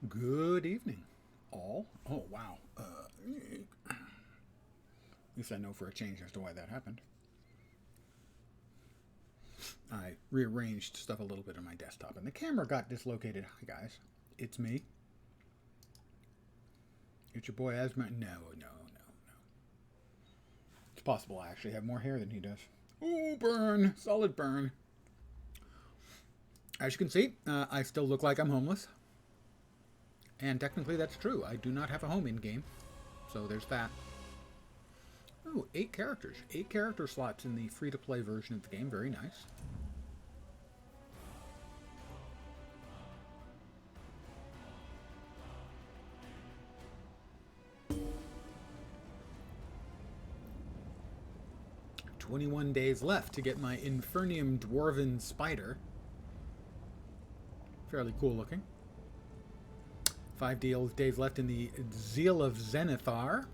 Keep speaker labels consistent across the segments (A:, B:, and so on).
A: Good evening, all. Oh, wow. At least I know for a change as to why that happened. I rearranged stuff a little bit on my desktop, and the camera got dislocated. Hi, guys. It's me. It's your boy Asma. No. It's possible I actually have more hair than he does. Oh, burn. Solid burn. As you can see, I still look like I'm homeless. And technically that's true. I do not have a home in-game. So there's that. Oh, 8 characters. 8 character slots in the free-to-play version of the game. Very nice. "21 days left to get my Infernium Dwarven Spider." Fairly cool looking. 5 days left in the Zeal of Zenithar.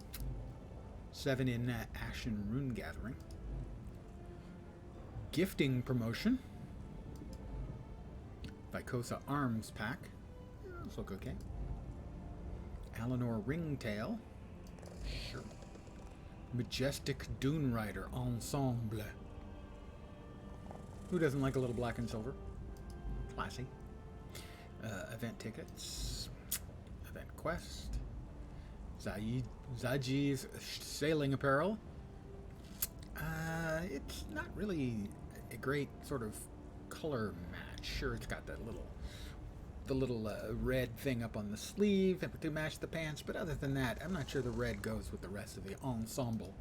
A: 7 in Ashen Rune Gathering. Gifting promotion. Vykosa Arms Pack. Those look okay. Alinor Ringtail. Sure. Majestic Dune Rider Ensemble. Who doesn't like a little black and silver? Classy. Event tickets. Event quest. Zaji's sailing apparel. It's not really a great sort of color match. Sure, it's got the little red thing up on the sleeve to match the pants, but other than that, I'm not sure the red goes with the rest of the ensemble.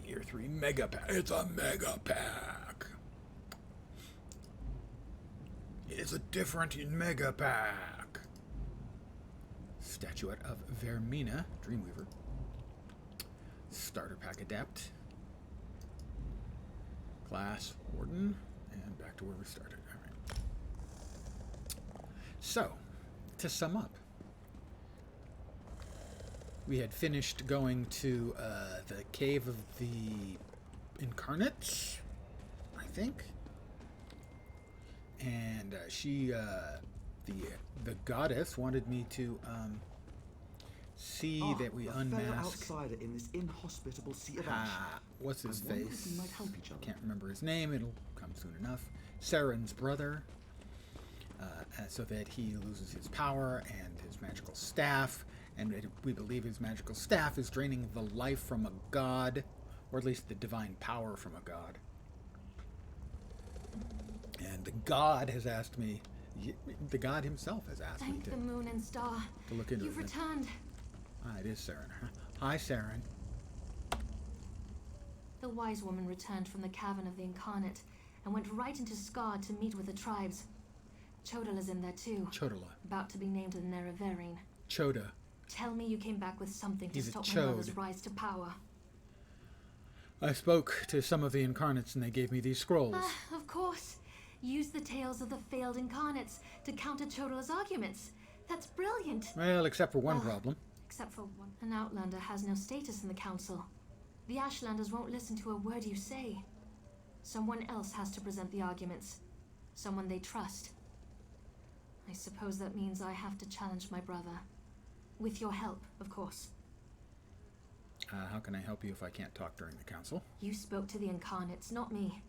A: Year 3 mega pack. It's a mega pack. It's a different mega pack. Statuette of Vermina, Dreamweaver. Starter pack adept. Class Warden. And back to where we started. Alright. So, to sum up, we had finished going to the Cave of the Incarnates, I think. And the goddess wanted me to see that we unmask
B: outsider in this inhospitable sea of ash.
A: What's his
B: I wonder if
A: face?
B: we might help each other.
A: Can't remember his name. It'll come soon enough. Saren's brother, so that he loses his power and his magical staff. And we believe his magical staff is draining the life from a god, or at least the divine power from a god. And the god has asked me, the god himself has asked me
C: Thank
A: to
C: the moon and star.
A: look into
C: You've
A: it.
C: returned.
A: It is Saren. Hi, Saren.
C: The wise woman returned from the cavern of the Incarnate and went right into Scar to meet with the tribes. Chodala's in there too.
A: Chodala.
C: About to be named the Nerevarine.
A: Choda.
C: Tell me you came back with something to
A: He's a
C: stop
A: chode.
C: my mother's rise to power.
A: I spoke to some of the Incarnates and they gave me these scrolls.
C: Of course. Use the tales of the failed Incarnates to counter Chodala's arguments. That's brilliant.
A: Well, except for one problem.
C: Except for one. An Outlander has no status in the Council. The Ashlanders won't listen to a word you say. Someone else has to present the arguments. Someone they trust. I suppose that means I have to challenge my brother. With your help, of course.
A: How can I help you if I can't talk during the council?
C: You spoke to the Incarnates, not me.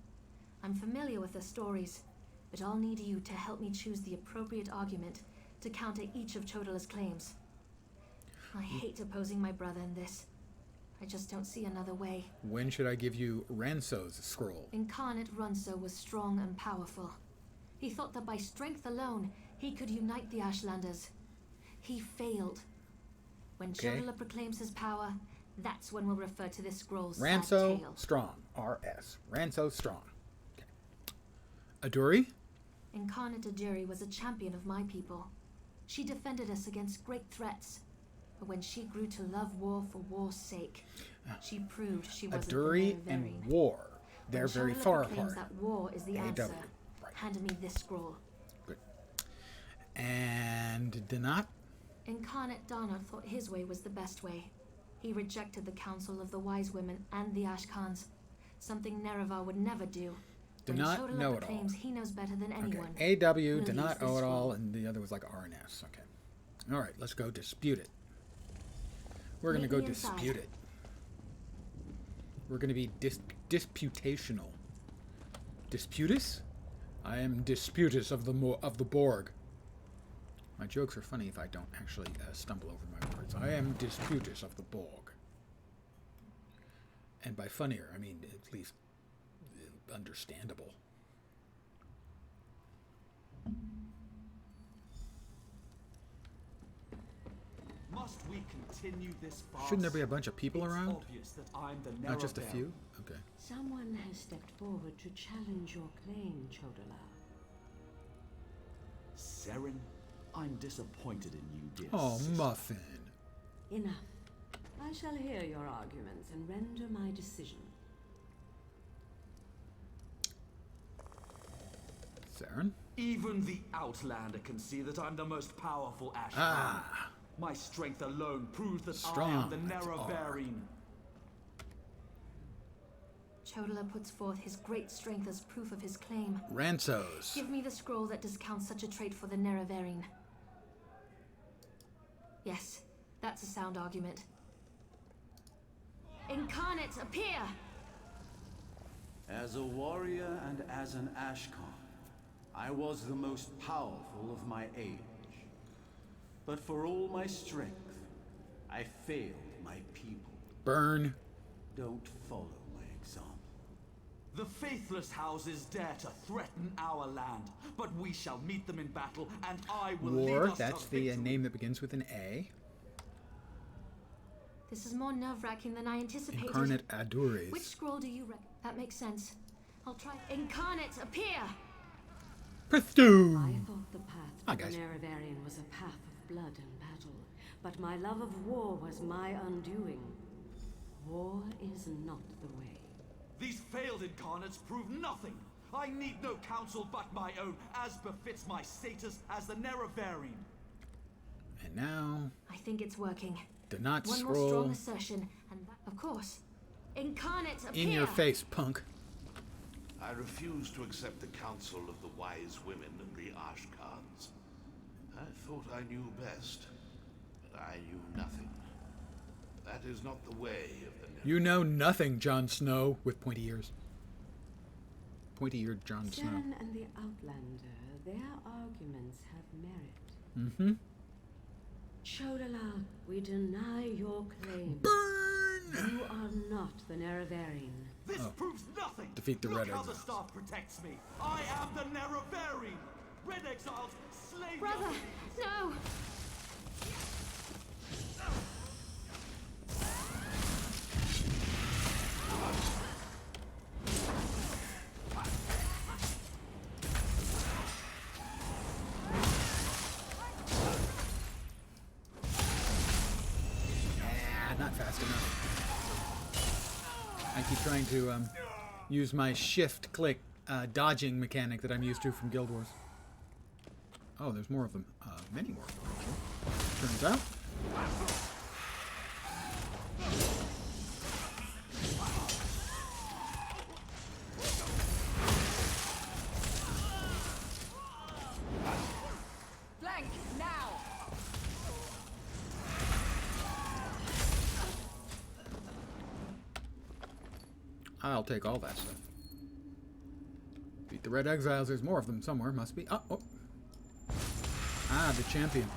C: I'm familiar with their stories, but I'll need you to help me choose the appropriate argument to counter each of Chodala's claims. I hate opposing my brother in this. I just don't see another way.
A: When should I give you Ranso's scroll?
C: Incarnate Runso was strong and powerful. He thought that by strength alone, he could unite the Ashlanders. He failed. When Chodala proclaims his power, that's when we'll refer to this scroll's sad
A: Ranso
C: tale.
A: Strong. R.S. Ranso Strong. Okay. Aduri?
C: Incarnate Aduri was a champion of my people. She defended us against great threats. But when she grew to love war for war's sake, she proved she wasn't
A: Aduri
C: the
A: and
C: Nerevarine.
A: war. They're
C: When
A: very
C: Chodala
A: far
C: proclaims
A: apart.
C: that war is the
A: AW.
C: answer.
A: Right.
C: Hand me this scroll.
A: Good. And Denat?
C: Incarnate Dana thought his way was the best way. He rejected the counsel of the wise women and the Ashkans, something Nerevar would never do.
A: Do
C: When
A: not
C: Chodala
A: know it all.
C: proclaims he knows better than anyone.
A: Okay. AW, do
C: We'll
A: not
C: use this
A: know it all,
C: scroll.
A: and the other was like RNS. Okay. All right, let's go dispute it. We're going to
C: Meet
A: go
C: me inside.
A: dispute it. We're going to be disputational. Disputus? I am Disputus of the Borg. My jokes are funny if I don't actually stumble over my words. I am Disputus of the Borg. And by funnier, I mean at least understandable.
B: Must we continue this farce?
A: Shouldn't there be a bunch of people
B: It's
A: around?
B: obvious that I'm the
A: Not just a
B: Nerevarine.
A: few? Okay.
D: Someone has stepped forward to challenge your claim, Chodala.
B: Seren, I'm disappointed in you, dear
A: Oh,
B: sister.
A: Muffin.
D: Enough. I shall hear your arguments and render my decision.
A: Saren?
B: Even the Outlander can see that I'm the most powerful Ash.
A: Ah.
B: My strength alone proves that I
A: Strong,
B: am the
A: that's
B: Nerevarine.
C: Chodala puts forth his great strength as proof of his claim.
A: Ransos.
C: Give me the scroll that discounts such a trait for the Nerevarine. Yes, that's a sound argument. Incarnates, appear!
E: As a warrior and as an Ashkar, I was the most powerful of my age. But for all my strength, I failed my people.
A: Burn.
E: Don't follow my example.
B: The faithless houses dare to threaten our land, but we shall meet them in battle, and I will lead
A: War,
B: us
A: that's
B: to
A: the
B: victory.
A: name that begins with an A.
C: This is more nerve-wracking than I anticipated.
A: Incarnate Adures.
C: Which scroll do you reckon? That makes sense. I'll try. Incarnates, appear!
A: Pursuit.
D: I thought the path
A: Hi,
D: to
A: guys.
D: the Nerevarine was a path of blood and battle, but my love of war was my undoing. War is not the way.
B: These failed incarnates prove nothing. I need no counsel but my own, as befits my status as the Nerevarine.
A: And now,
C: I think it's working.
A: do not
C: One more
A: scroll
C: strong assertion, and of course, incarnates appear.
A: in your face, punk.
F: I refuse to accept the counsel of the wise women and the Ashkans. I thought I knew best, but I knew nothing. That is not the way of the
A: You know nothing, Jon Snow, with pointy ears. Pointy-eared Jon Snow.
D: Seren and the Outlander, their arguments have merit.
A: Mm-hmm.
D: Chodala, we deny your claim.
A: Burn!
D: You are not the Nerevarine.
B: This proves nothing.
A: Defeat the
B: Look
A: Red
B: how the
A: Exiles.
B: staff protects me. I am the Nerevarine. Red Exiles, slay me.
C: Brother, no!
A: Not fast enough. I keep trying to use my shift-click dodging mechanic that I'm used to from Guild Wars. Oh, there's more of them. Many more of them, actually. Turns out.
G: Flank now!
A: I'll take all that stuff. Beat the Red Exiles. There's more of them somewhere. Must be. Oh, oh. Ah, the champion.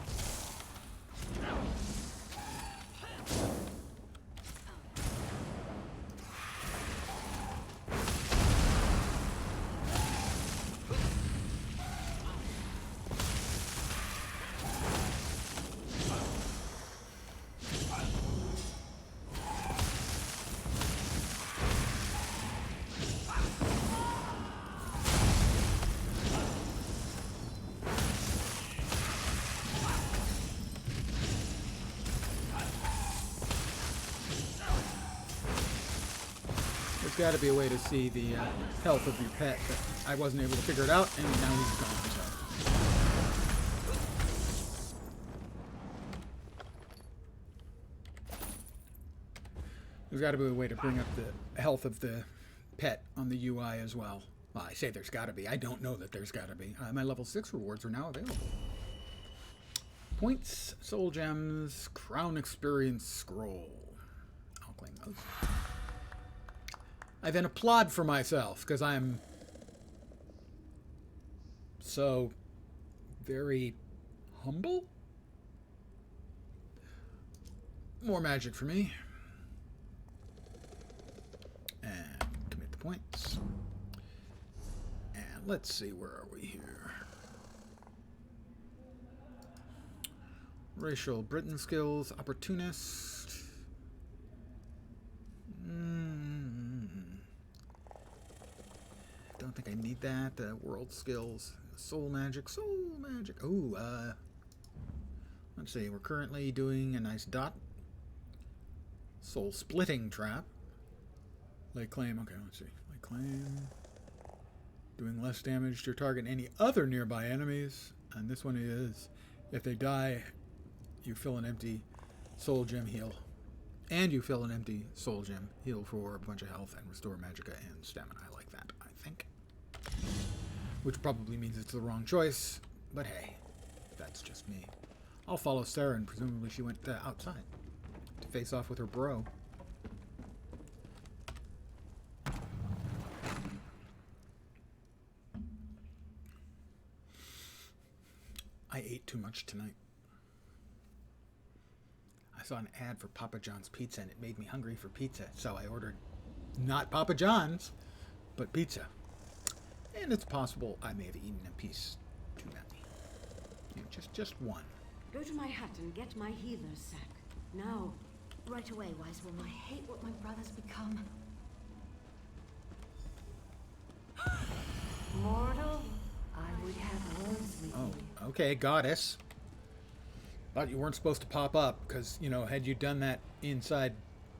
A: There's got to be a way to see the health of your pet, but I wasn't able to figure it out, and now he's gone. So. There's got to be a way to bring up the health of the pet on the UI as well. Well, I say there's got to be. I don't know that there's got to be. My level 6 rewards are now available. Points, soul gems, crown experience scroll. I'll claim those. I then applaud for myself because I'm so very humble. More magic for me. And commit the points. And let's see, where are we here? Racial Britain skills, opportunist. Don't think I need that. World skills, soul magic, Ooh, let's see. We're currently doing a nice dot. Soul splitting trap. Lay claim. Okay, let's see. Lay claim. Doing less damage to your target and any other nearby enemies. And this one is, if they die, you fill an empty soul gem heal. And you fill an empty soul gem heal for a bunch of health and restore magicka and stamina. I like that, I think. Which probably means it's the wrong choice. But hey, that's just me. I'll follow Sarah, and presumably she went outside to face off with her bro. I ate too much tonight. I saw an ad for Papa John's pizza and it made me hungry for pizza, so I ordered not Papa John's, but pizza. And it's possible I may have eaten a piece too many. You know, just one.
D: Go to my hut and get my healer's sack. Now.
C: Right away, wise woman. I hate what my brother's become.
D: Mortal, I would have words with you.
A: Oh, okay, goddess. Thought you weren't supposed to pop up, because, you know, had you done that inside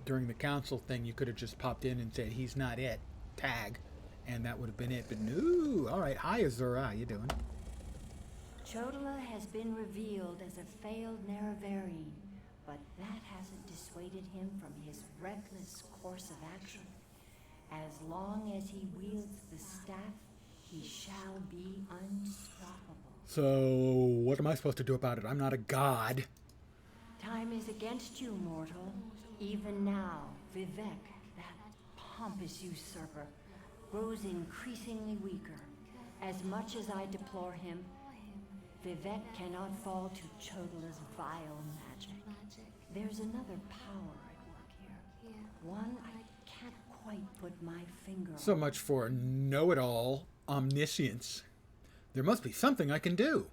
A: during the council thing, you could have just popped in and said, he's not it, tag, and that would have been it. But no, alright, hi Azura, how you doing?
H: Chodola has been revealed as a failed Nerevarine, but that hasn't dissuaded him from his reckless course of action. As long as he wields the staff, he shall be unstoppable.
A: So, what am I supposed to do about it? I'm not a god.
H: Time is against you, mortal. Even now, Vivek, that pompous usurper, grows increasingly weaker. As much as I deplore him, Vivek cannot fall to Chodola's vile magic. There's another power at work here. One I can't quite put my finger on.
A: So much for know-it-all omniscience. There must be something I can do.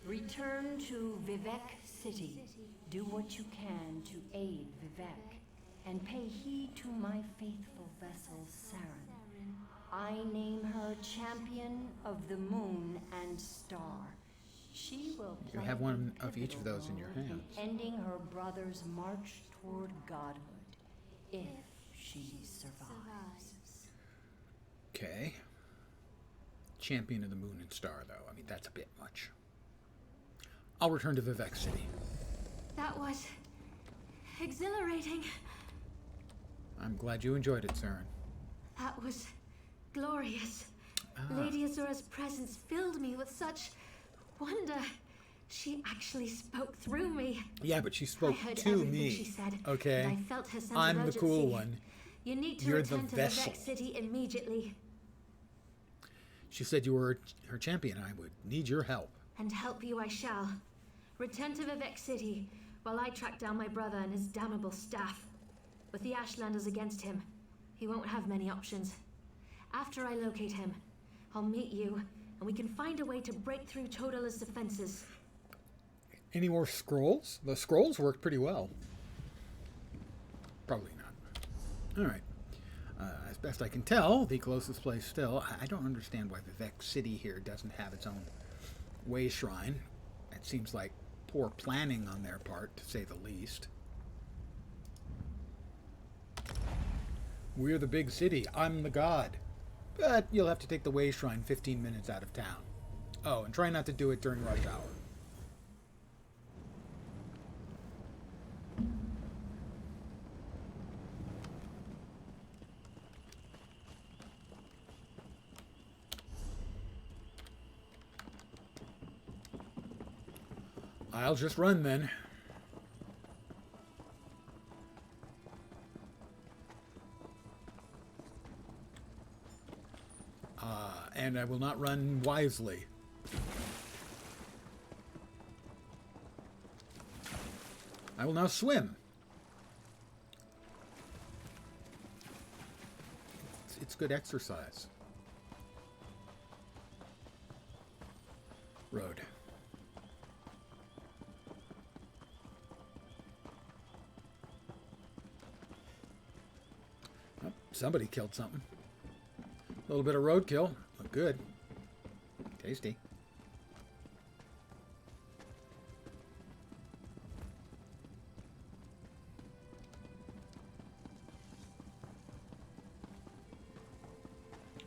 H: Return to Vivek City. Do what you can to aid Vivek, and pay heed to my faithful vessel, Saren. I name her Champion of the Moon and Star. She will
A: You
H: play
A: have one
H: a
A: of each of those in your
H: pivotal role
A: hands.
H: in ending her brother's march toward godhood, if she survives.
A: Okay. Champion of the Moon and Star, though. I mean, that's a bit much. I'll return to Vivek City.
C: That was exhilarating.
A: I'm glad you enjoyed it, Saren.
C: That was glorious.
A: Ah.
C: Lady Azura's presence filled me with such wonder. She actually spoke through me.
A: Yeah, but she
C: I
A: spoke
C: heard
A: to
C: everything
A: me.
C: she said,
A: Okay.
C: and I felt her sense
A: I'm
C: of
A: the cool
C: urgency.
A: one.
C: You need to
A: You're the
C: return to
A: vessel.
C: Vivek City immediately.
A: She said you were her champion. I would need your help.
C: And help you I shall. Return to Vivek City while I track down my brother and his damnable staff. With the Ashlanders against him, he won't have many options. After I locate him, I'll meet you, and we can find a way to break through Chodola's defenses.
A: Any more scrolls? The scrolls worked pretty well. Probably not. All right. As best I can tell, the closest place still. I don't understand why Vivek City here doesn't have its own way shrine. It seems like poor planning on their part, to say the least. We're the big city. I'm the god. But you'll have to take the way shrine 15 minutes out of town. Oh, and try not to do it during rush hour. I'll just run then. And I will not run wisely. I will now swim. It's good exercise. Road. Oh, somebody killed something. A little bit of roadkill. Look good. Tasty.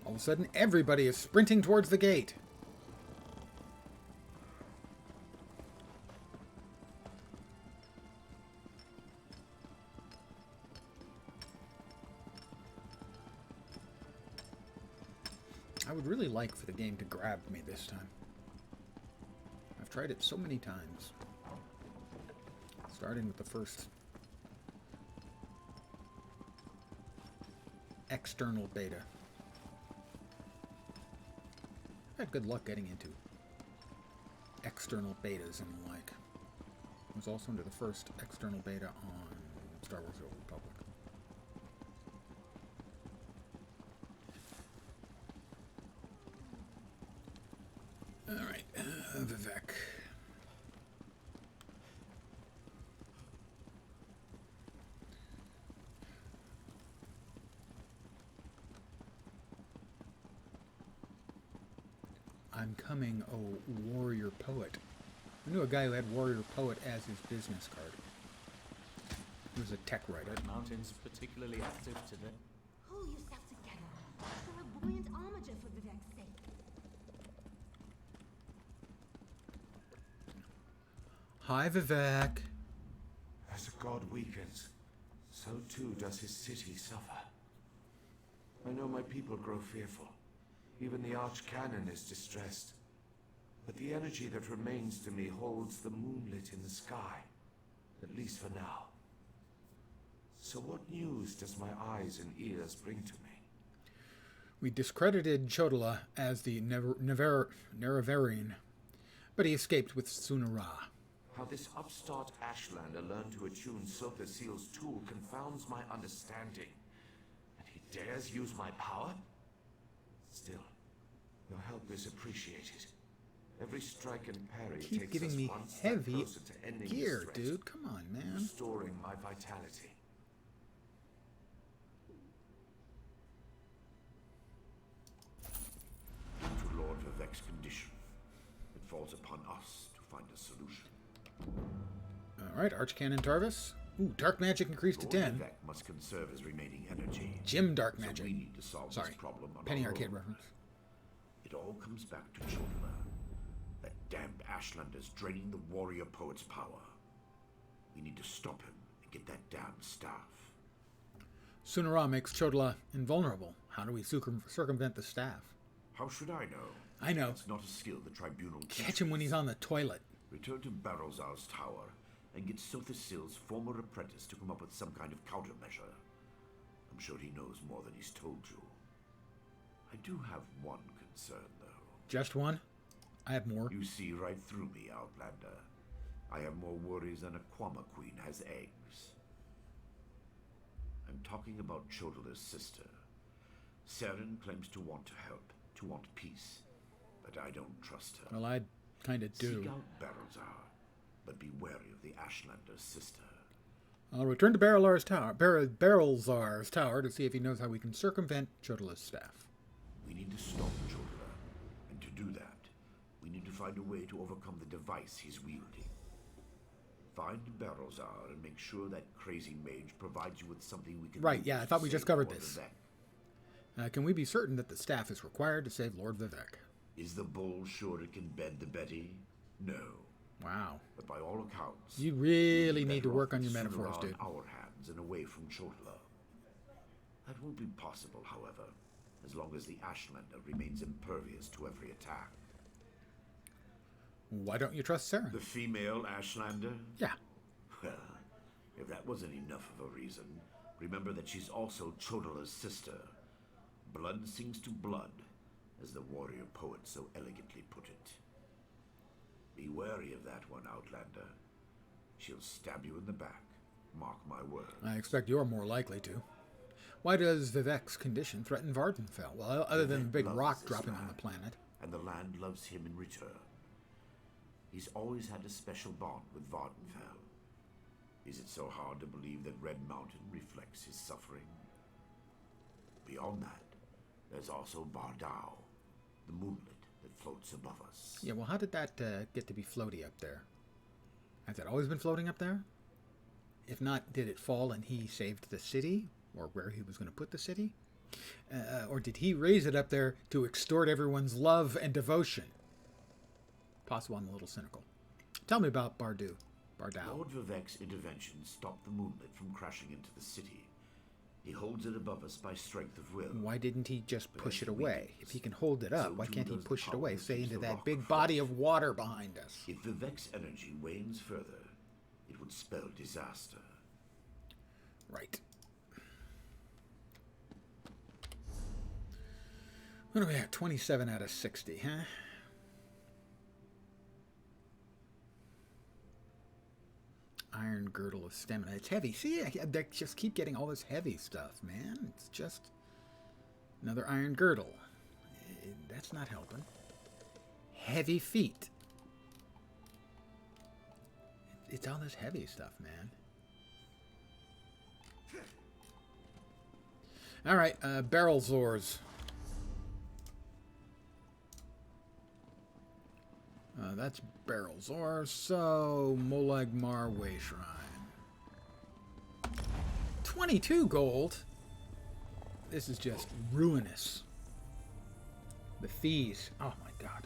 A: All of a sudden, everybody is sprinting towards the gate. I would really like for the game to grab me this time. I've tried it so many times. Starting with the first external beta. I had good luck getting into external betas and the like. I was also into the first external beta on Star Wars: The Old Republic. Alright, Vivek. I'm coming, oh, warrior poet. I knew a guy who had warrior poet as his business card. He was a tech writer.
I: Mountain's particularly active today.
J: Pull yourself together. Show a buoyant armature for Vivek's sake.
A: Hi, Vivek.
K: As a god weakens, so too does his city suffer. I know my people grow fearful. Even the Archcanon is distressed. But the energy that remains to me holds the moonlit in the sky. At least for now. So what news does my eyes and ears bring to me?
A: We discredited Chodala as the Neraverian, but he escaped with Sunara.
K: How this upstart Ashlander learned to attune Sotha Seal's tool confounds my understanding. And he dares use my power? Still, your help is appreciated. Every strike and parry
A: Keep
K: takes
A: giving
K: us
A: me
K: one step
A: heavy
K: closer to ending
A: gear,
K: this threat,
A: dude. Come on, man.
K: restoring my vitality.
F: To Lord Vivek's condition, it falls upon us to find a solution.
A: Alright, Archcanon Tarvis. Ooh, Dark Magic increased to
F: Lord
A: 10.
F: Vivek must conserve his remaining energy.
A: Jim Dark
F: So
A: Magic.
F: we need to solve
A: Sorry,
F: this problem on
A: Penny
F: our
A: Arcade
F: own.
A: reference.
F: It all comes back to Chodala. That damned Ashlander's draining the warrior poet's power. We need to stop him and get that damned staff.
A: Sunara makes Chodala invulnerable. How do we circumvent the staff?
F: How should I know?
A: I know.
F: It's not a skill the tribunal
A: Catch him when he's on the toilet.
F: Return to Barrelzar's tower and get Sothasil's former apprentice to come up with some kind of countermeasure. I'm sure he knows more than he's told you. I do have one concern, though.
A: Just one? I have more.
F: You see right through me, Outlander. I have more worries than a Kwama queen has eggs. I'm talking about Chodala's sister. Saren claims to want to help, to want peace, but I don't trust her.
A: Well, I kind of do.
F: Seek out Barrelzar, but be wary of the Ashlander's sister.
A: I'll return to Barrelzar's tower to see if he knows how we can circumvent Chodala's staff.
F: We need to stop Chodala, and to do that, we need to find a way to overcome the device he's wielding. Find Barrelzar and make sure that crazy mage provides you with something we can
A: Right,
F: use
A: yeah, I
F: to
A: thought we just
F: save
A: covered
F: Lord
A: this.
F: Vivek.
A: Can we be certain that the staff is required to save Lord Vivek?
F: Is the bull sure it can bed the Betty? No.
A: Wow.
F: But by all accounts,
A: You really
F: we'd be
A: need to
F: better
A: work
F: off
A: on your
F: sooner
A: metaphors,
F: on
A: dude.
F: our hands and away from Chodala. That won't be possible, however, as long as the Ashlander remains impervious to every attack.
A: Why don't you trust Sarah?
F: The female Ashlander?
A: Yeah.
F: Well, if that wasn't enough of a reason, remember that she's also Chodala's sister. Blood sings to blood, as the warrior poet so elegantly put it. Be wary of that one, Outlander. She'll stab you in the back. Mark my words.
A: I expect you're more likely to. Why does Vivek's condition threaten Vardenfell? Well, other than a big rock dropping on the planet.
F: And the land loves him in return. He's always had a special bond with Vardenfell. Is it so hard to believe that Red Mountain reflects his suffering? Beyond that, there's also Bardao, the moonlet that floats above us.
A: Yeah, well, how did that get to be floaty up there? Has it always been floating up there? If not, did it fall and he saved the city? Or where he was going to put the city? Or did he raise it up there to extort everyone's love and devotion? Possible I'm a little cynical. Tell me about Bardao.
F: Lord Vivek's intervention stopped the moonlit from crashing into the city. He holds it above us by strength of will.
A: Why didn't he just push it away? If he can hold it up, why can't he push it away, say into that big body of water behind us?
F: If Vivek's energy wanes further, it would spell disaster.
A: Right. What do we have? 27 out of 60, huh? Iron girdle of stamina. It's heavy. See, they just keep getting all this heavy stuff, man. It's just another iron girdle. That's not helping. Heavy feet. It's all this heavy stuff, man. All right, barrel zors. That's barrel zor. So Molegmar Way Shrine. 22 gold. This is just ruinous. The fees. Oh my god.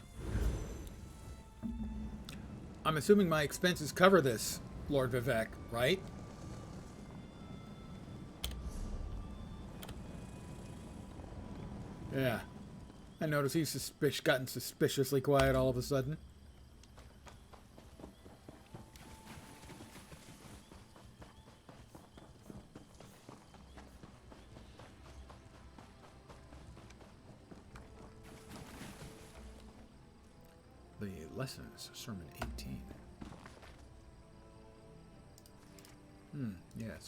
A: I'm assuming my expenses cover this, Lord Vivek, right? Yeah. I noticed he's gotten suspiciously quiet all of a sudden. The lessons, Sermon 18.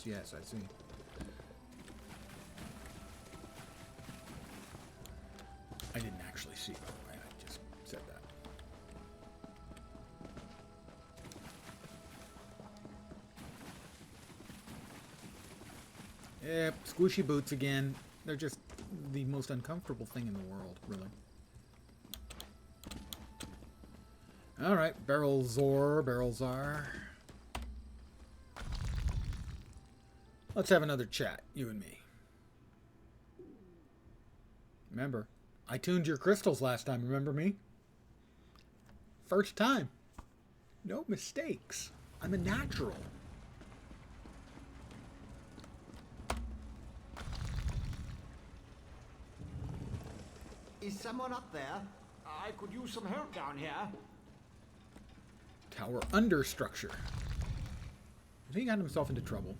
A: Yes, I see. I didn't actually see, by the way. I just said that. Yep, squishy boots again. They're just the most uncomfortable thing in the world, really. Alright, Barrel Zar. Let's have another chat, you and me. Remember, I tuned your crystals last time, remember me? First time. No mistakes. I'm a natural.
L: Is someone up there? I could use some help down here.
A: Tower under structure. He got himself into trouble.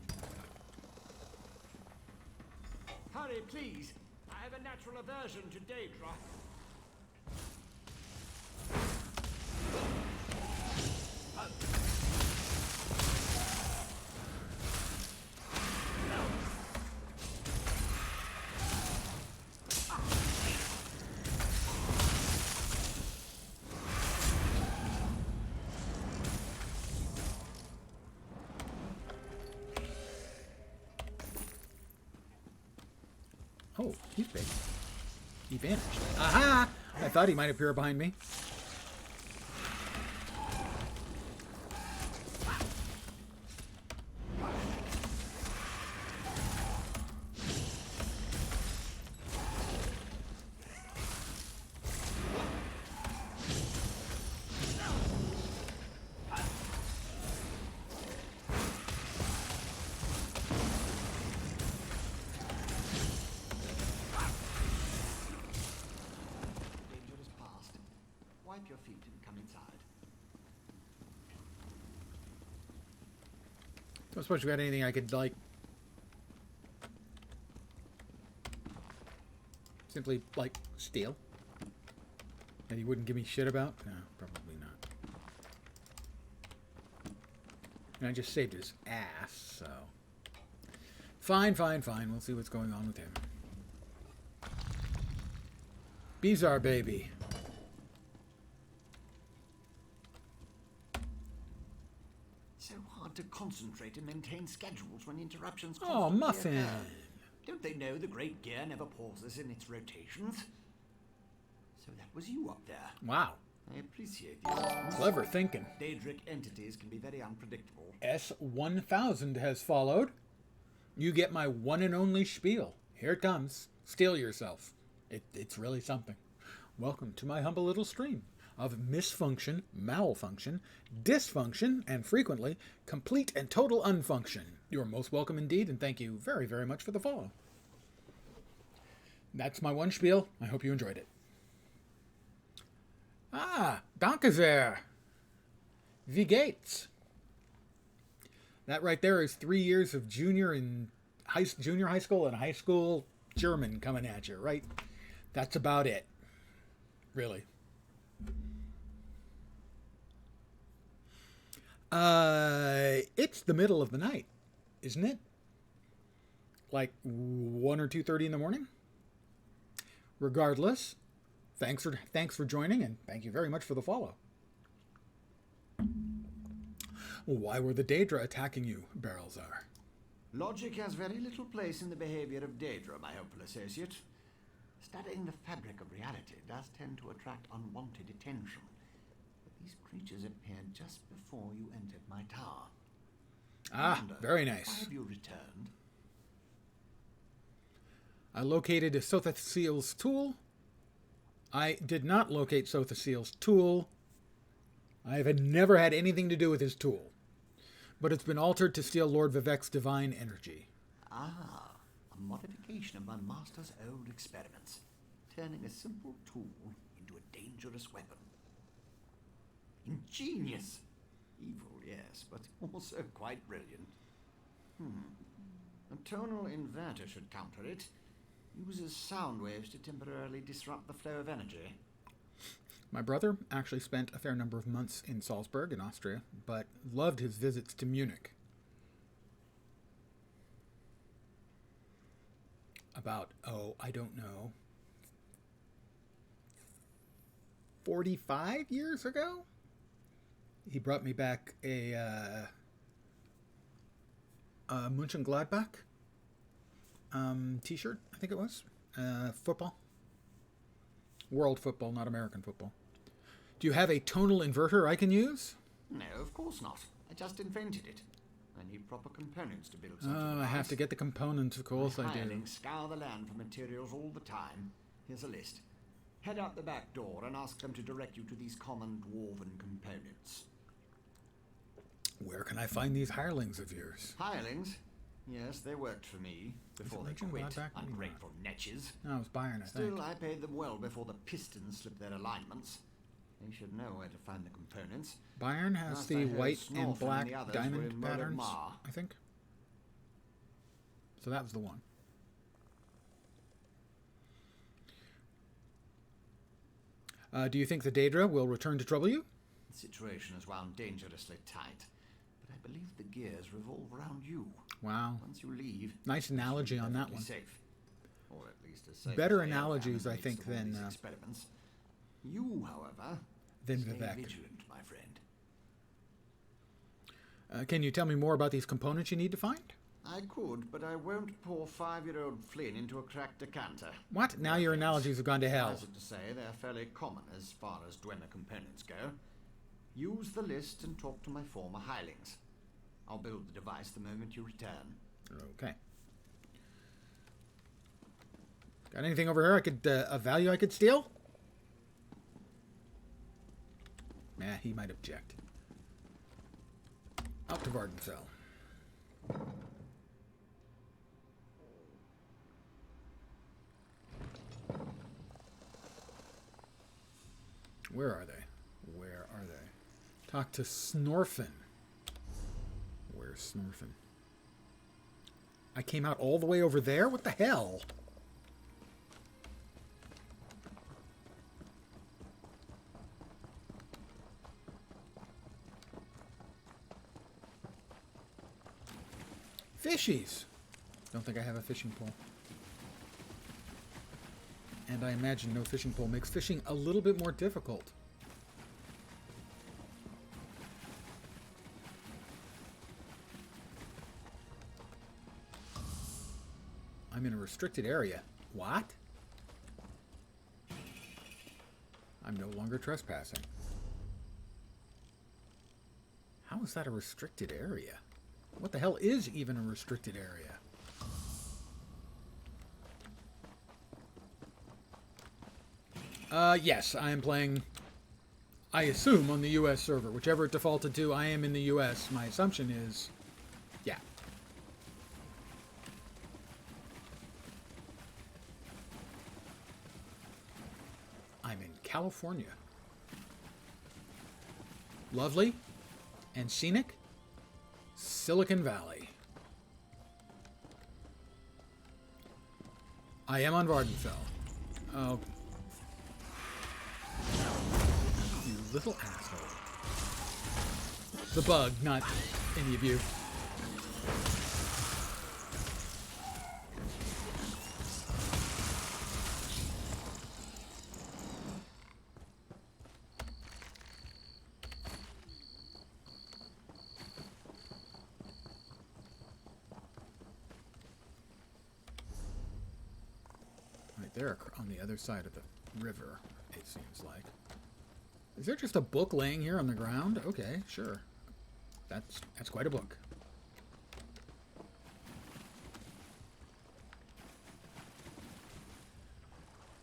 L: Hurry, please. I have a natural aversion to Daedra.
A: Oh, he's big. He vanished. Aha! I thought he might appear behind me.
L: Wipe your feet and come inside.
A: Don't suppose you got anything I could, like, simply, like, steal? That he wouldn't give me shit about? No, probably not. And I just saved his ass, so... Fine, fine, fine. We'll see what's going on with him. Bizarre baby.
L: So hard to concentrate and maintain schedules when interruptions
A: Oh,
L: constantly
A: Muffin.
L: occur. Don't they know the great gear never pauses in its rotations? So that was you up there.
A: Wow.
L: I appreciate the honesty.
A: Clever thinking.
L: Daedric entities can be very unpredictable.
A: S1000 has followed. You get my one and only spiel. Here it comes. Steal yourself. It's really something. Welcome to my humble little stream of misfunction, malfunction, dysfunction, and frequently complete and total unfunction. You're most welcome indeed, and thank you very, very much for the follow. That's my one spiel. I hope you enjoyed it. Ah, danke sehr. Wie geht's? That right there is 3 years of junior high school and high school German coming at you, right? That's about it. Really. It's the middle of the night, isn't it? Like 1 or 2:30 in the morning? Regardless, thanks for joining, and thank you very much for the follow. Why were the Daedra attacking you, Barrelzar?
L: Logic has very little place in the behavior of Daedra, my hopeful associate. Studying the fabric of reality does tend to attract unwanted attention. But these creatures appeared just before you entered my tower.
A: Ah, very nice.
L: Why have you returned?
A: I located Sothaseal's tool. I did not locate Sothaseal's tool. I have never had anything to do with his tool. But it's been altered to steal Lord Vivek's divine energy.
L: Ah, a modification of my master's old experiments, turning a simple tool into a dangerous weapon. Ingenious! Evil, yes, but also quite brilliant. A tonal inverter should counter it. Uses sound waves to temporarily disrupt the flow of energy.
A: My brother actually spent a fair number of months in Salzburg in Austria, but loved his visits to Munich. About, I don't know, 45 years ago? He brought me back a Mönchengladbach t-shirt, I think it was. Football. World football, not American football. Do you have a tonal inverter I can use?
L: No, of course not. I just invented it. I need proper components to build something.
A: Oh, I have to get the components, of course I do.
L: Hirelings scour the land for materials all the time. Here's a list. Head out the back door and ask them to direct you to these common dwarven components.
A: Where can I find these hirelings of yours?
L: Hirelings? Yes, they worked for me before they quit. Ungrateful netches.
A: No, it was Bayern, I think.
L: Still, I paid them well before the Pistons slipped their alignments. They should know where to find the components.
A: Bayern has
L: Last
A: the
L: I heard,
A: white
L: Snorf
A: and black
L: the others were
A: diamond
L: in
A: patterns,
L: Mar.
A: I think. So that was the one. Do you think the Daedra will return to trouble you?
L: The situation is wound dangerously tight, but I believe the gears revolve around you.
A: Wow.
L: Once you leave,
A: nice analogy on that one.
L: Safe. Or at least as safe
A: Better
L: as
A: analogies, I think, than
L: experiments. You, however,
A: than
L: stay
A: Vivek.
L: vigilant, my friend.
A: Can you tell me more about these components you need to find?
L: I could, but I won't pour 5-year-old Flynn into a cracked decanter.
A: What? Now your analogies have gone to hell.
L: Suffice it to say, they're fairly common as far as Dwemer components go. Use the list and talk to my former hirelings. I'll build the device the moment you return.
A: Okay. Got anything over here I could, a value I could steal? Nah, he might object. Out to Vardenfell. Where are they? Where are they? Talk to Snorfin. Where's Snorfin? I came out all the way over there? What the hell? Fishies! Don't think I have a fishing pole. And I imagine no fishing pole makes fishing a little bit more difficult. I'm in a restricted area. What? I'm no longer trespassing. How is that a restricted area? What the hell is even a restricted area? Yes, I am playing, I assume, on the US server. Whichever it defaulted to, I am in the US. My assumption is, yeah. I'm in California. Lovely and scenic Silicon Valley. I am on Vardenfell. Oh. You little asshole. The bug, not any of you. Right there on the other side of the river, it seems like. Is there just a book laying here on the ground? Okay, sure. That's quite a book.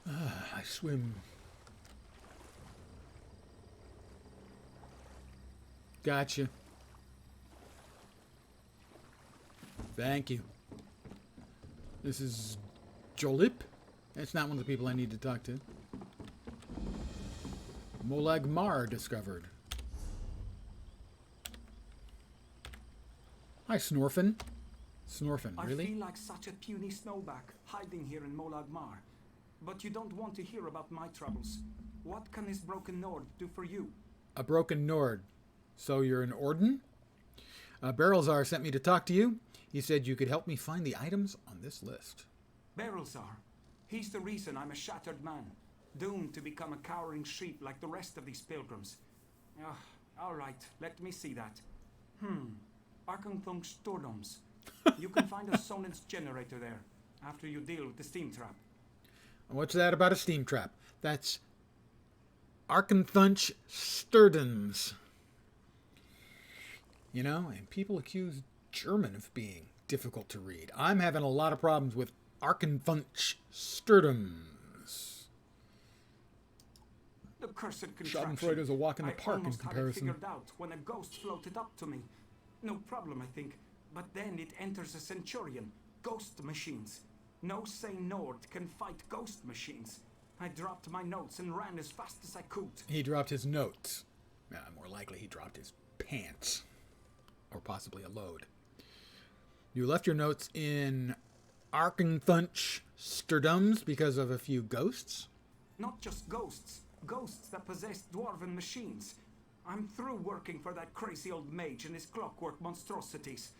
A: I swim. Gotcha. Thank you. This is Jolip. It's not one of the people I need to talk to. Molag Mar discovered. Hi, Snorfin. Snorfin, really?
M: I feel like such a puny snowback hiding here in Molag Mar. But you don't want to hear about my troubles. What can this broken Nord do for you?
A: A broken Nord. So you're an Orden? Barrelzar sent me to talk to you. He said you could help me find the items on this list.
M: Barrelzar. He's the reason I'm a shattered man. Doomed to become a cowering sheep like the rest of these pilgrims. All right, let me see that. Arkanthung Stordoms. You can find a Sonance generator there, after you deal with the steam trap.
A: What's that about a steam trap? That's Arkanthunch Sturdens. You know, and people accuse German of being difficult to read. I'm having a lot of problems with Arkanthunch Sturdens.
M: The cursed contraption.
A: Schadenfreude is a walk in the park in comparison.
M: I almost had it figured out when a ghost floated up to me. No problem, I think. But then it enters a Centurion. Ghost machines. No sane Nord can fight ghost machines. I dropped my notes and ran as fast as I could.
A: He dropped his notes. More likely he dropped his pants. Or possibly a load. You left your notes in Arkanthunch Sturdums because of a few ghosts?
M: Not just ghosts. Ghosts that possess dwarven machines. I'm through working for that crazy old mage and his clockwork monstrosities.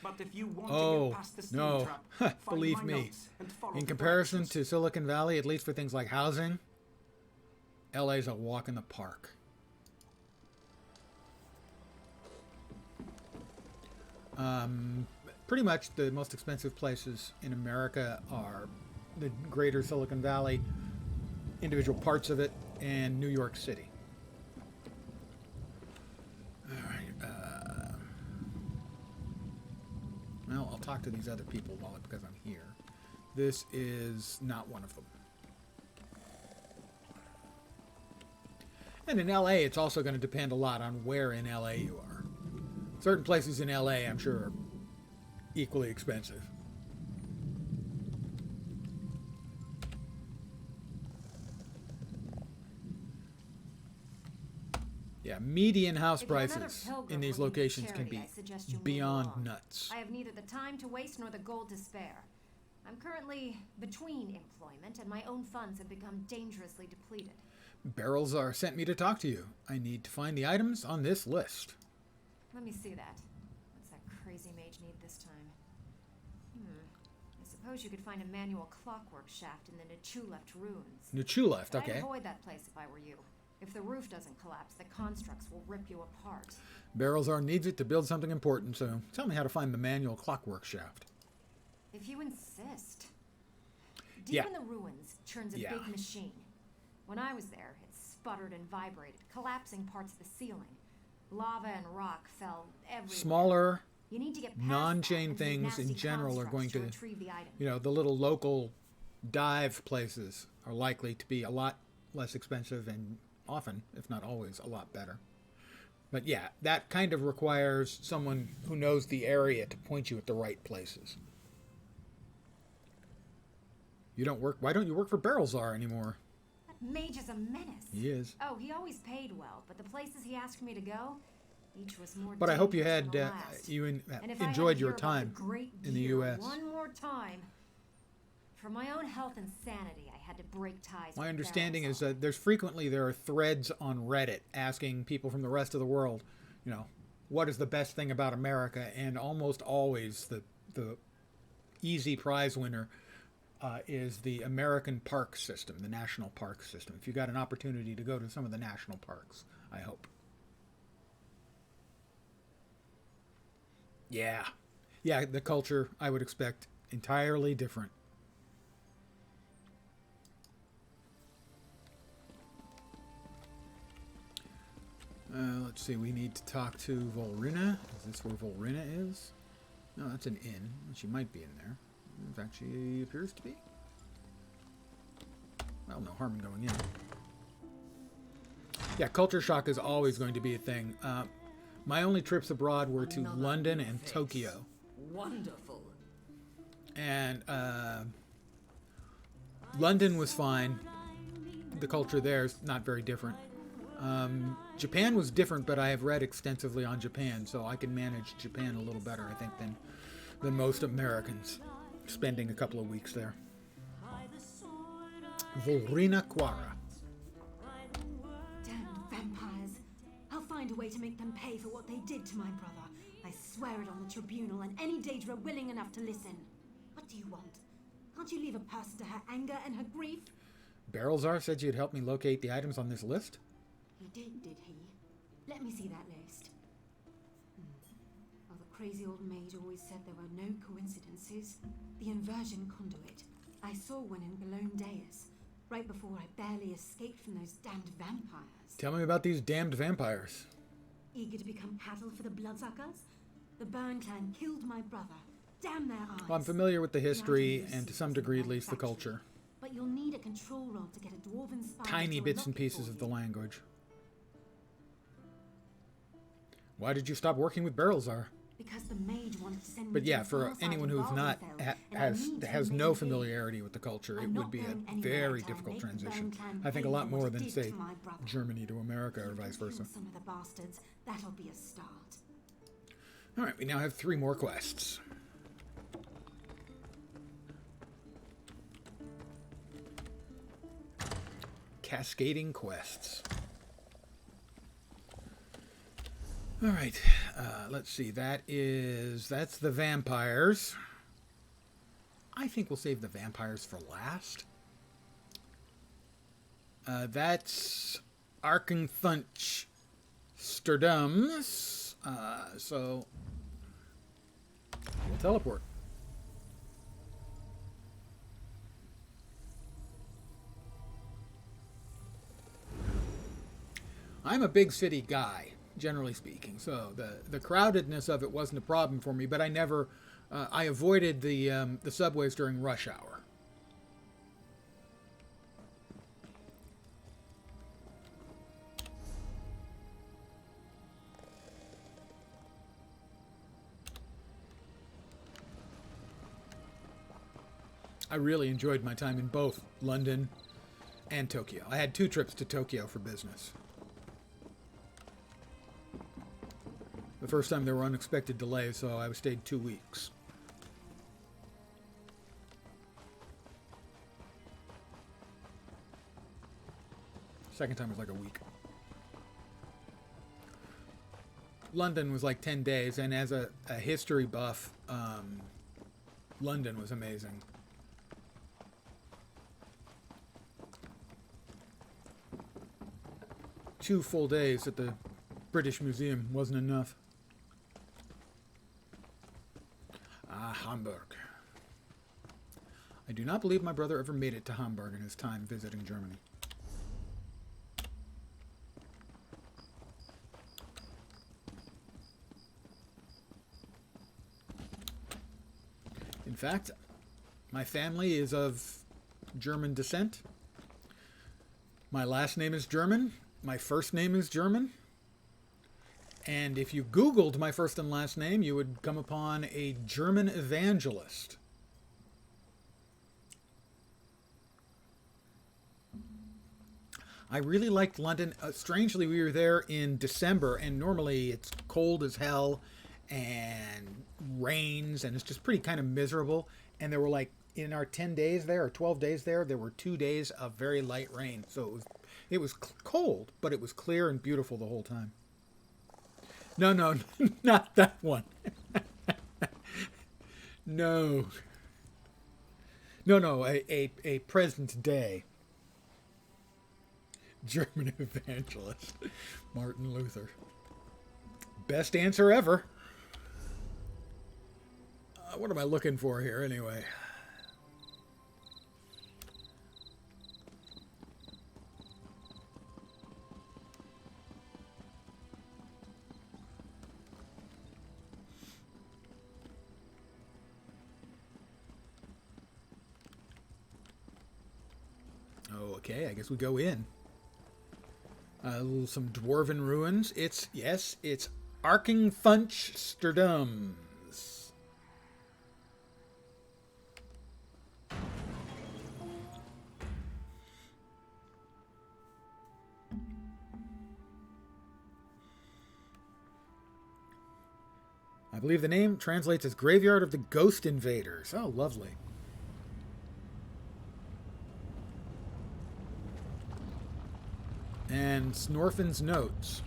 M: But if you want to get past the steam trap,
A: believe me, in comparison to Silicon Valley, at least for things like housing, LA's a walk in the park. Pretty much the most expensive places in America are the greater Silicon Valley, individual parts of it, and New York City. All right. Well, I'll talk to these other people because I'm here. This is not one of them. And in LA, it's also going to depend a lot on where in LA you are. Certain places in LA, I'm sure, are equally expensive. Yeah, median house
H: If you're another
A: prices
H: pilgrim
A: in these
H: looking for
A: locations can
H: charity,
A: be
H: I suggest you move
A: beyond
H: along.
A: nuts.
H: I have neither the time to waste nor the gold to spare. I'm currently between employment, and my own funds have become dangerously depleted.
A: Barrelzar sent me to talk to you. I need to find the items on this list.
H: Let me see that. What's that crazy mage need this time? I suppose you could find a manual clockwork shaft in the Nichuleft ruins.
A: Nichuleft,
H: But I'd
A: okay.
H: avoid that place if I were you. If the roof doesn't collapse, the constructs will rip you apart.
A: Barrelzar needs it to build something important, so tell me how to find the manual clockwork shaft.
H: If you insist. Deep
A: Yeah.
H: in the ruins churns a
A: Yeah.
H: big machine. When I was there, it sputtered and vibrated, collapsing parts of the ceiling. Lava and rock fell everywhere.
A: Smaller,
H: You need to get past
A: non-chain
H: that and use
A: things in
H: nasty
A: general are going
H: constructs
A: to,
H: retrieve the item.
A: you know, the little local dive places are likely to be a lot less expensive and often, if not always, a lot better. But yeah, that kind of requires someone who knows the area to point you at the right places. You don't work. Why don't you work for Barrelzar anymore?
H: That mage is a menace.
A: He is.
H: Oh, he always paid well, but the places he asked me to go, each was more
A: But I hope you
H: dangerous
A: had
H: than the last. And if I had
A: enjoyed
H: to
A: your
H: hear about
A: time
H: the great
A: in the
H: year
A: U.S.
H: One more time. For my own health and sanity, I had to break ties.
A: My
H: with
A: understanding is
H: Barrelzar.
A: that there are threads on Reddit asking people from the rest of the world, you know, what is the best thing about America? And almost always the easy prize winner is the American park system, the national park system. If you got an opportunity to go to some of the national parks, I hope. Yeah. Yeah, the culture, I would expect, entirely different. Let's see, we need to talk to Volrina. Is this where Volrina is? No, that's an inn. She might be in there. In fact, she appears to be. Well, no harm in going in. Yeah, culture shock is always going to be a thing. My only trips abroad were to London and Tokyo.
G: Wonderful.
A: And London was fine. The culture there is not very different. Japan was different, but I have read extensively on Japan, so I can manage Japan a little better, I think, than most Americans, spending a couple of weeks there. Volrina Quara.
C: Damned vampires. I'll find a way to make them pay for what they did to my brother. I swear it on the tribunal and any Daedra willing enough to listen. What do you want? Can't you leave a person to her anger and her grief?
A: Barrelzar said you'd help me locate the items on this list?
C: He did he? Let me see that list. Well, the crazy old mage always said there were no coincidences. The inversion conduit. I saw one in Galone Deus, right before I barely escaped from those damned vampires.
A: Tell me about these damned vampires.
C: Eager to become cattle for the bloodsuckers? The Burn clan killed my brother. Damn their eyes.
A: Well, I'm familiar with the history, and to some degree at least the culture.
C: But you'll need a control rod to get a dwarven spider
A: Tiny
C: to
A: bits
C: unlock
A: and
C: it
A: pieces
C: for
A: of the
C: you.
A: language. Why did you stop working with Barrelzar?
C: Because the mage wanted to send me
A: But
C: to
A: yeah,
C: the
A: for
C: far side
A: anyone
C: of
A: who's not
C: Valdenfell, and I need to
A: has
C: make
A: no
C: it big.
A: familiarity with the culture, it
C: I'm
A: would
C: not
A: be
C: going
A: a
C: anywhere
A: very
C: until I
A: difficult
C: make the
A: transition.
C: Burn clan
A: I think a
C: pay
A: lot
C: for
A: more
C: what it
A: than,
C: did
A: say,
C: to my brother.
A: Germany to America or
C: If we
A: vice
C: can
A: versa.
C: kill some of the bastards, that'll be a start.
A: All right, we now have 3 more quests. Cascading quests. All right, let's see. That's the vampires. I think we'll save the vampires for last. That's Arkenthunch Sturdums. So we'll teleport. I'm a big city guy, generally speaking, so the crowdedness of it wasn't a problem for me. But I avoided the subways during rush hour. I really enjoyed my time in both London and Tokyo. I had 2 trips to Tokyo for business. The first time there were unexpected delays, so I stayed 2 weeks. Second time was like a week. London was like 10 days, and as a history buff, London was amazing. Two full days at the British Museum wasn't enough. Ah, Hamburg. I do not believe my brother ever made it to Hamburg in his time visiting Germany. In fact, my family is of German descent. My last name is German. My first name is German. And if you Googled my first and last name, you would come upon a German evangelist. I really liked London. Strangely, we were there in December, and normally it's cold as hell and rains, and it's just pretty kind of miserable. And there were like, in our 10 days there, or 12 days there, there were 2 days of very light rain. So it was cold, but it was clear and beautiful the whole time. No, not that one. No, a present day German evangelist, Martin Luther. Best answer ever. What am I looking for here, anyway? Okay, I guess we go in. Some dwarven ruins. It's Arkingfunchsterdams. I believe the name translates as Graveyard of the Ghost Invaders. Oh, lovely. And Snorfin's notes.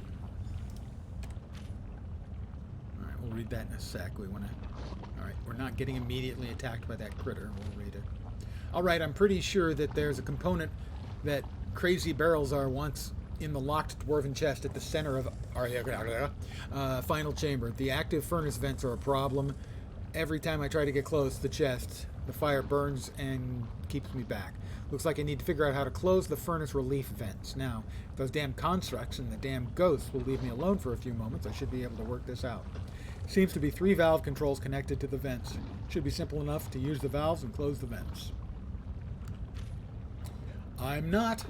A: All right, we'll read that in a sec. We want to. All right, we're not getting immediately attacked by that critter. We'll read it. All right, I'm pretty sure that there's a component that Crazy Barrelsar wants in the locked dwarven chest at the center of our final chamber. The active furnace vents are a problem. Every time I try to get close to the chest, the fire burns and keeps me back. Looks like I need to figure out how to close the furnace relief vents. Now, if those damn constructs and the damn ghosts will leave me alone for a few moments, I should be able to work this out. Seems to be 3 valve controls connected to the vents. Should be simple enough to use the valves and close the vents. I'm not.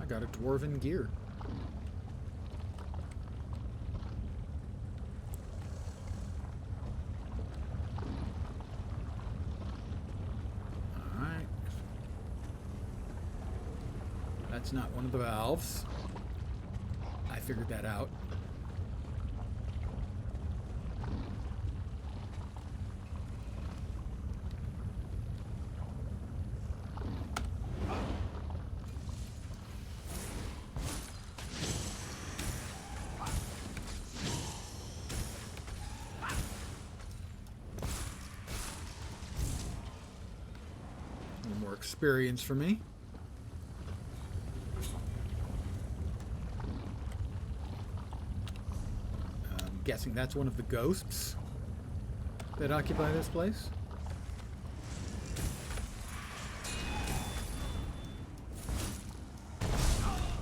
A: Got a dwarven gear. All right. That's not one of the valves. I figured that out. Experience for me. I'm guessing that's one of the ghosts that occupy this place.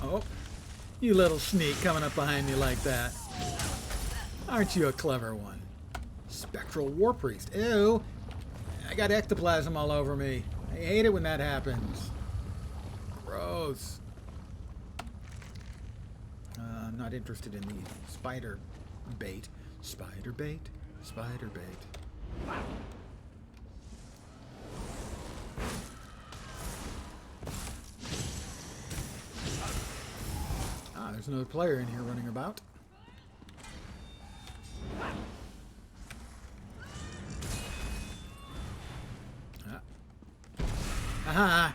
A: Oh, you little sneak coming up behind me like that. Aren't you a clever one? Spectral War Priest. Ew. I got ectoplasm all over me. I hate it when that happens. Gross. I'm not interested in the spider bait. Spider bait? Spider bait. Ah, there's another player in here running about. Aha!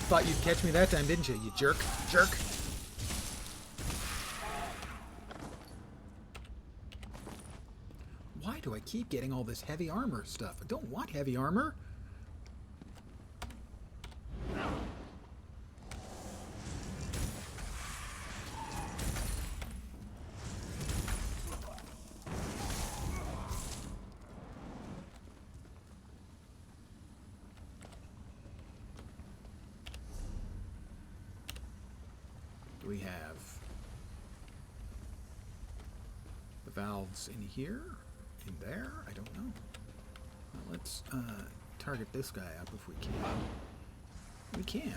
A: Thought you'd catch me that time, didn't you, you jerk? Jerk! Why do I keep getting all this heavy armor stuff? I don't want heavy armor. We have the valves in here, in there, I don't know. Well, let's target this guy up if we can. We can.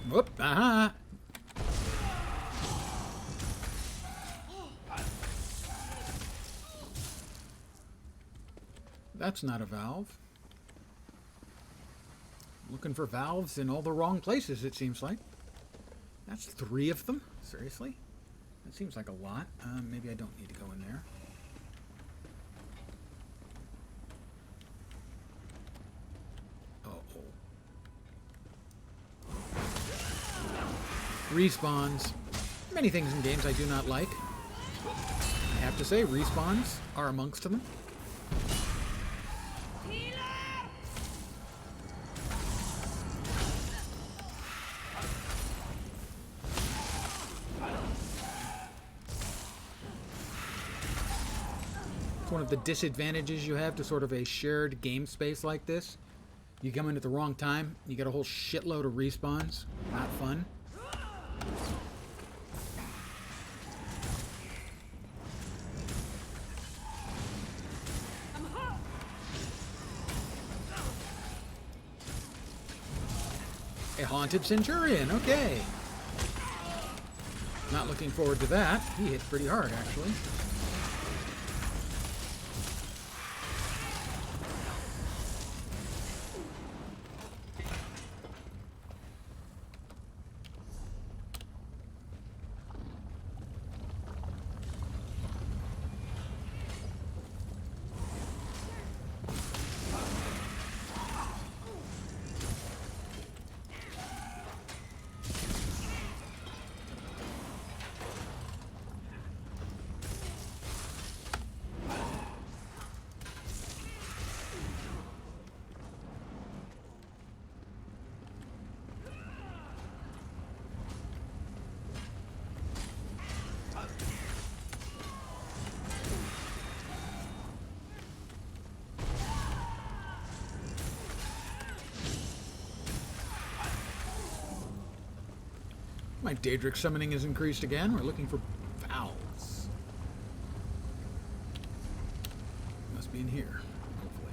A: Whoop, aha! That's not a valve. Looking for valves in all the wrong places, it seems like. That's 3 of them? Seriously? That seems like a lot. Maybe I don't need to go in there. Uh-oh. Respawns. Many things in games I do not like. I have to say, respawns are amongst them. One of the disadvantages you have to sort of a shared game space like this. You come in at the wrong time, you get a whole shitload of respawns. Not fun. A haunted centurion, okay. Not looking forward to that. He hit pretty hard, actually. My Daedric summoning is increased again. We're looking for valves. Must be in here, hopefully.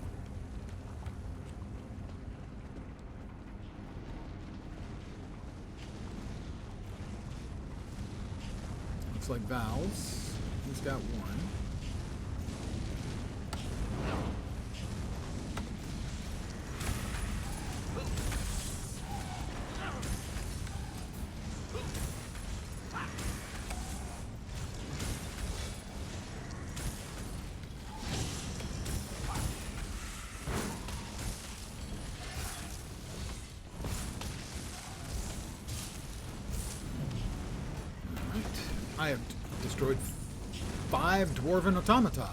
A: Looks like valves. He's got one. I have destroyed 5 dwarven automata.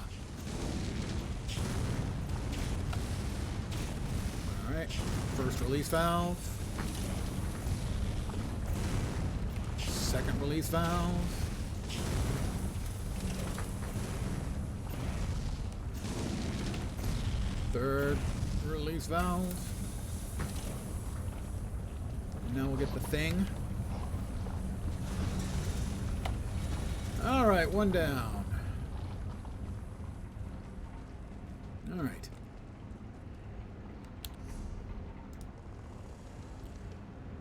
A: Alright, first release valve. Second release valve. Third release valve. Now we'll get the thing. Alright, one down. Alright.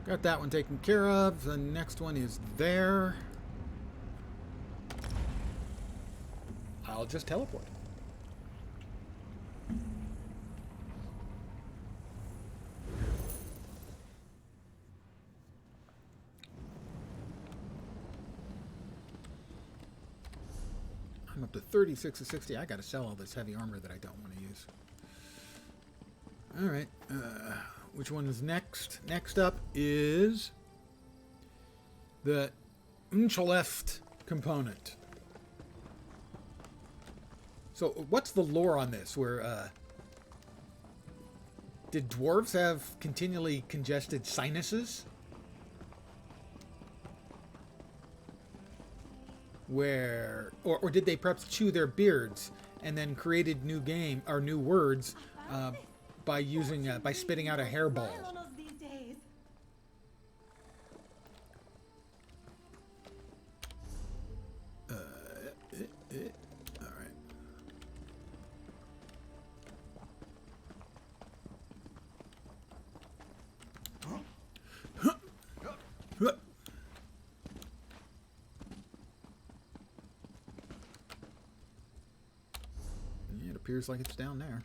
A: Got that one taken care of. The next one is there. I'll just teleport. I'm up to 36 of 60. I gotta sell all this heavy armor that I don't want to use. Alright. Which one is next? Next up is the Unchaleft component. So, what's the lore on this? Where, did dwarves have continually congested sinuses? Where, or did they perhaps chew their beards and then created new words by using by spitting out a hairball? All right. It appears like it's down there.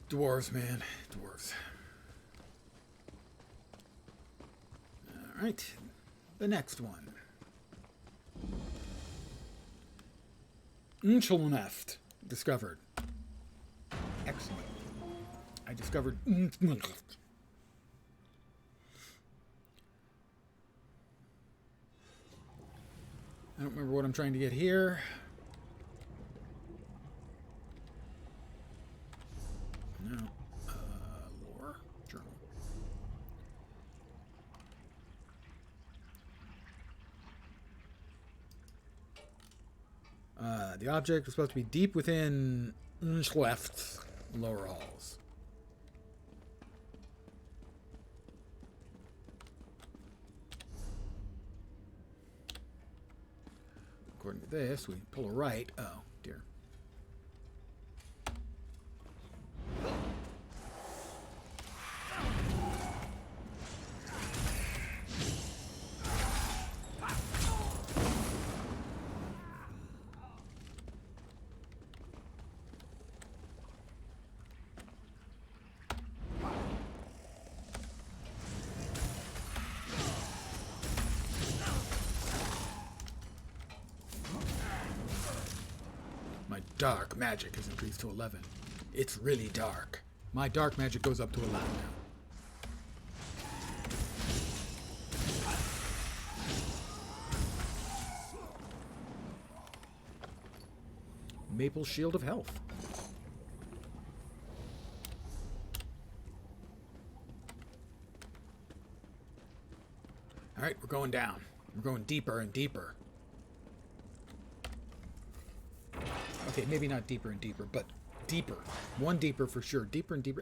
A: Dwarves, man. Dwarves. Alright. The next one. Unchaleft. Discovered. Excellent. I discovered Unchaleft. I don't remember what I'm trying to get here. No. Lore. Journal. The object was supposed to be deep within Unchalef's lower halls. According to this, we pull a right. Oh, dear. Dark magic is increased to 11. It's really dark. My dark magic goes up to 11 now. Maple Shield of Health. Alright, we're going down. We're going deeper and deeper. Okay, maybe not deeper and deeper, but deeper. One deeper for sure. Deeper and deeper.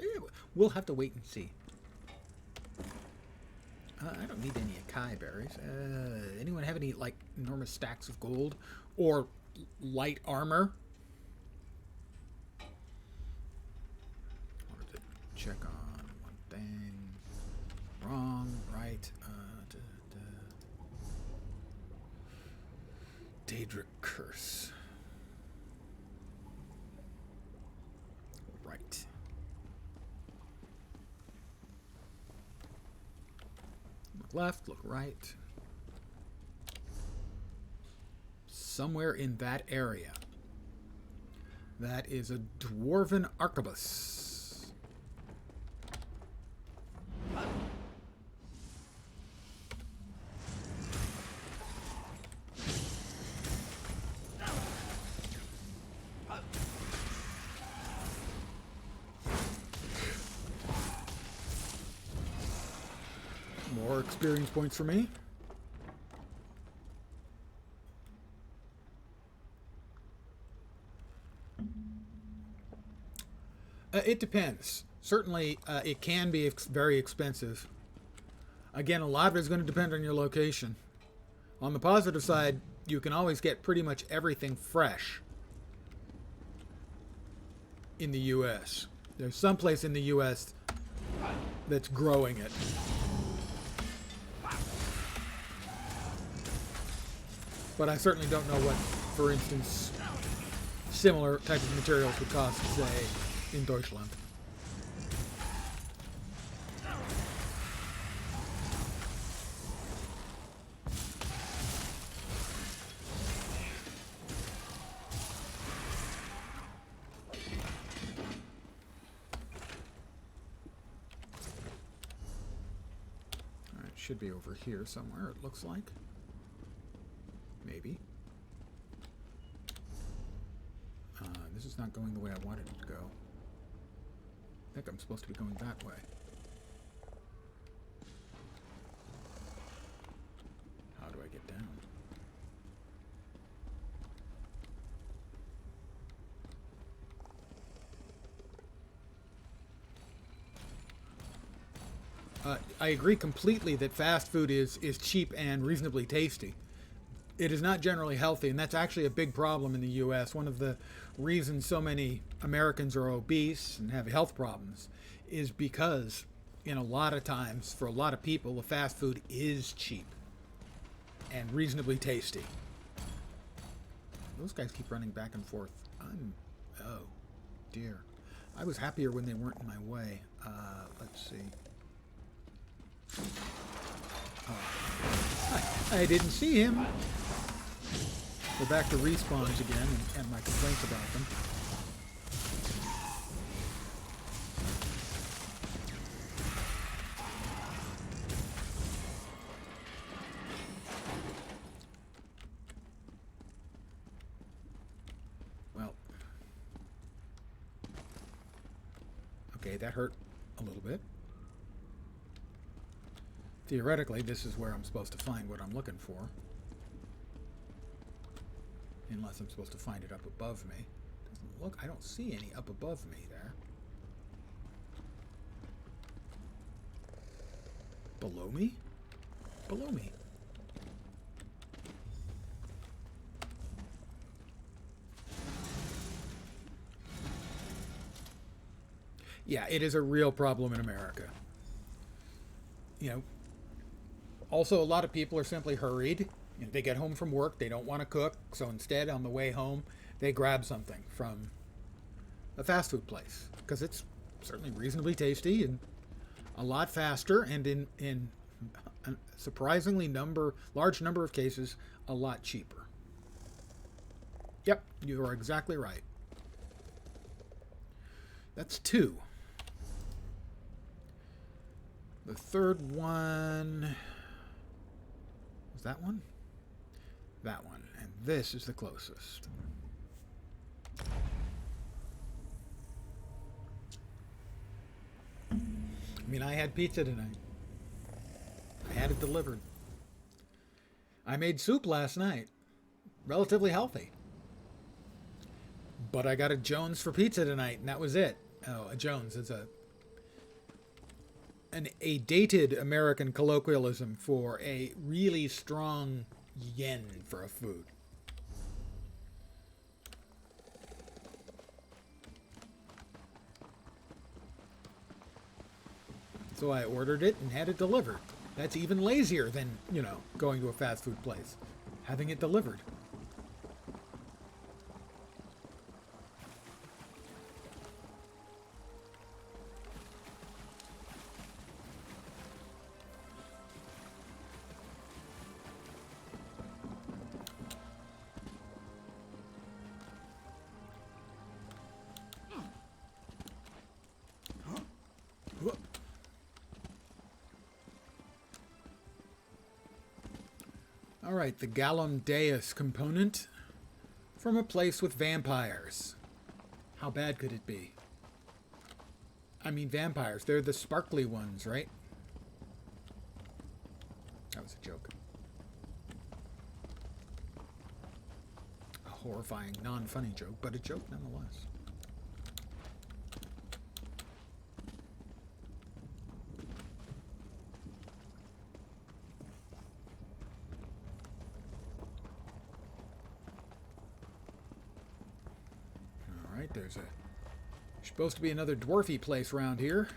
A: We'll have to wait and see. I don't need any acai berries. Anyone have any, like, enormous stacks of gold? Or light armor? I wanted to check on one thing. Wrong, right. Daedric Curse. Right. Look left, look right. Somewhere in that area. That is a dwarven arquebus. More experience points for me. It depends. Certainly, it can be very expensive. Again, a lot of it is going to depend on your location. On the positive side, you can always get pretty much everything fresh in the U.S. There's some place in the U.S. that's growing it. But I certainly don't know what, for instance, similar type of materials would cost, say, in Deutschland. All right, should be over here somewhere, it looks like. Maybe. This is not going the way I wanted it to go. I think I'm supposed to be going that way. How do I get down? I agree completely that fast food is cheap and reasonably tasty. It is not generally healthy, and that's actually a big problem in the U.S. One of the reasons so many Americans are obese and have health problems is because, in a lot of times, for a lot of people, the fast food is cheap and reasonably tasty. Those guys keep running back and forth. Oh, dear. I was happier when they weren't in my way. Let's see. Oh. I didn't see him. We're back to respawns again and my complaints about them. Well, okay, that hurt a little bit. Theoretically, this is where I'm supposed to find what I'm looking for. Unless I'm supposed to find it up above me. Doesn't look, I don't see any up above me there. Below me? Below me. Yeah, it is a real problem in America. You know, also a lot of people are simply hurried. You know, they get home from work, they don't want to cook, so instead on the way home they grab something from a fast food place because it's certainly reasonably tasty and a lot faster, and in a surprisingly large number of cases a lot cheaper. Yep, you are exactly right. That's two. The third one was that one? That one, and this is the closest. I mean, I had pizza tonight. I had it delivered. I made soup last night. Relatively healthy. But I got a Jones for pizza tonight, and that was it. Oh, a Jones is a dated American colloquialism for a really strong yen for a food. So I ordered it and had it delivered. That's even lazier than, you know, going to a fast food place. Having it delivered. Alright, the Gallum Deus component from a place with vampires. How bad could it be? I mean, vampires, they're the sparkly ones, right? That was a joke. A horrifying, non-funny joke, but a joke nonetheless. there's supposed to be another dwarfy place around here.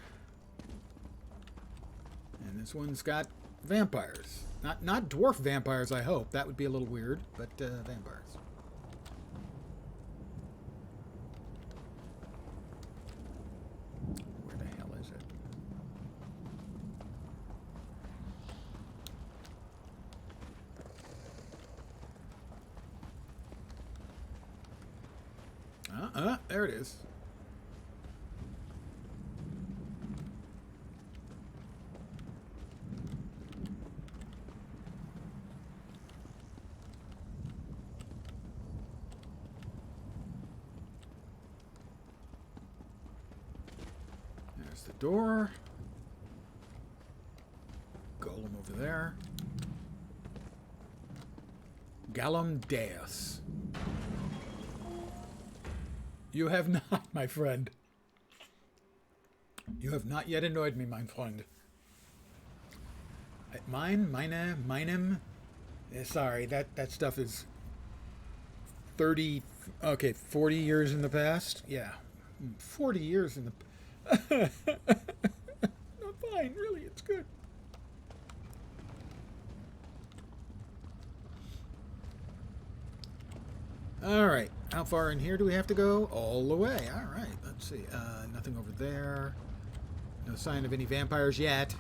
A: And this one's got vampires. Not dwarf vampires, I hope. That would be a little weird, but vampires. Where the hell is it? There it is. There's the door. Golem over there. Gallum Deus. You have not, my friend. You have not yet annoyed me, my friend. Meinem. Sorry, that stuff is 40 years in the past. Yeah, 40 years in the... Not fine, really, it's good. All right, how far in here do we have to go? All the way. All right, let's see. Nothing over there. No sign of any vampires yet.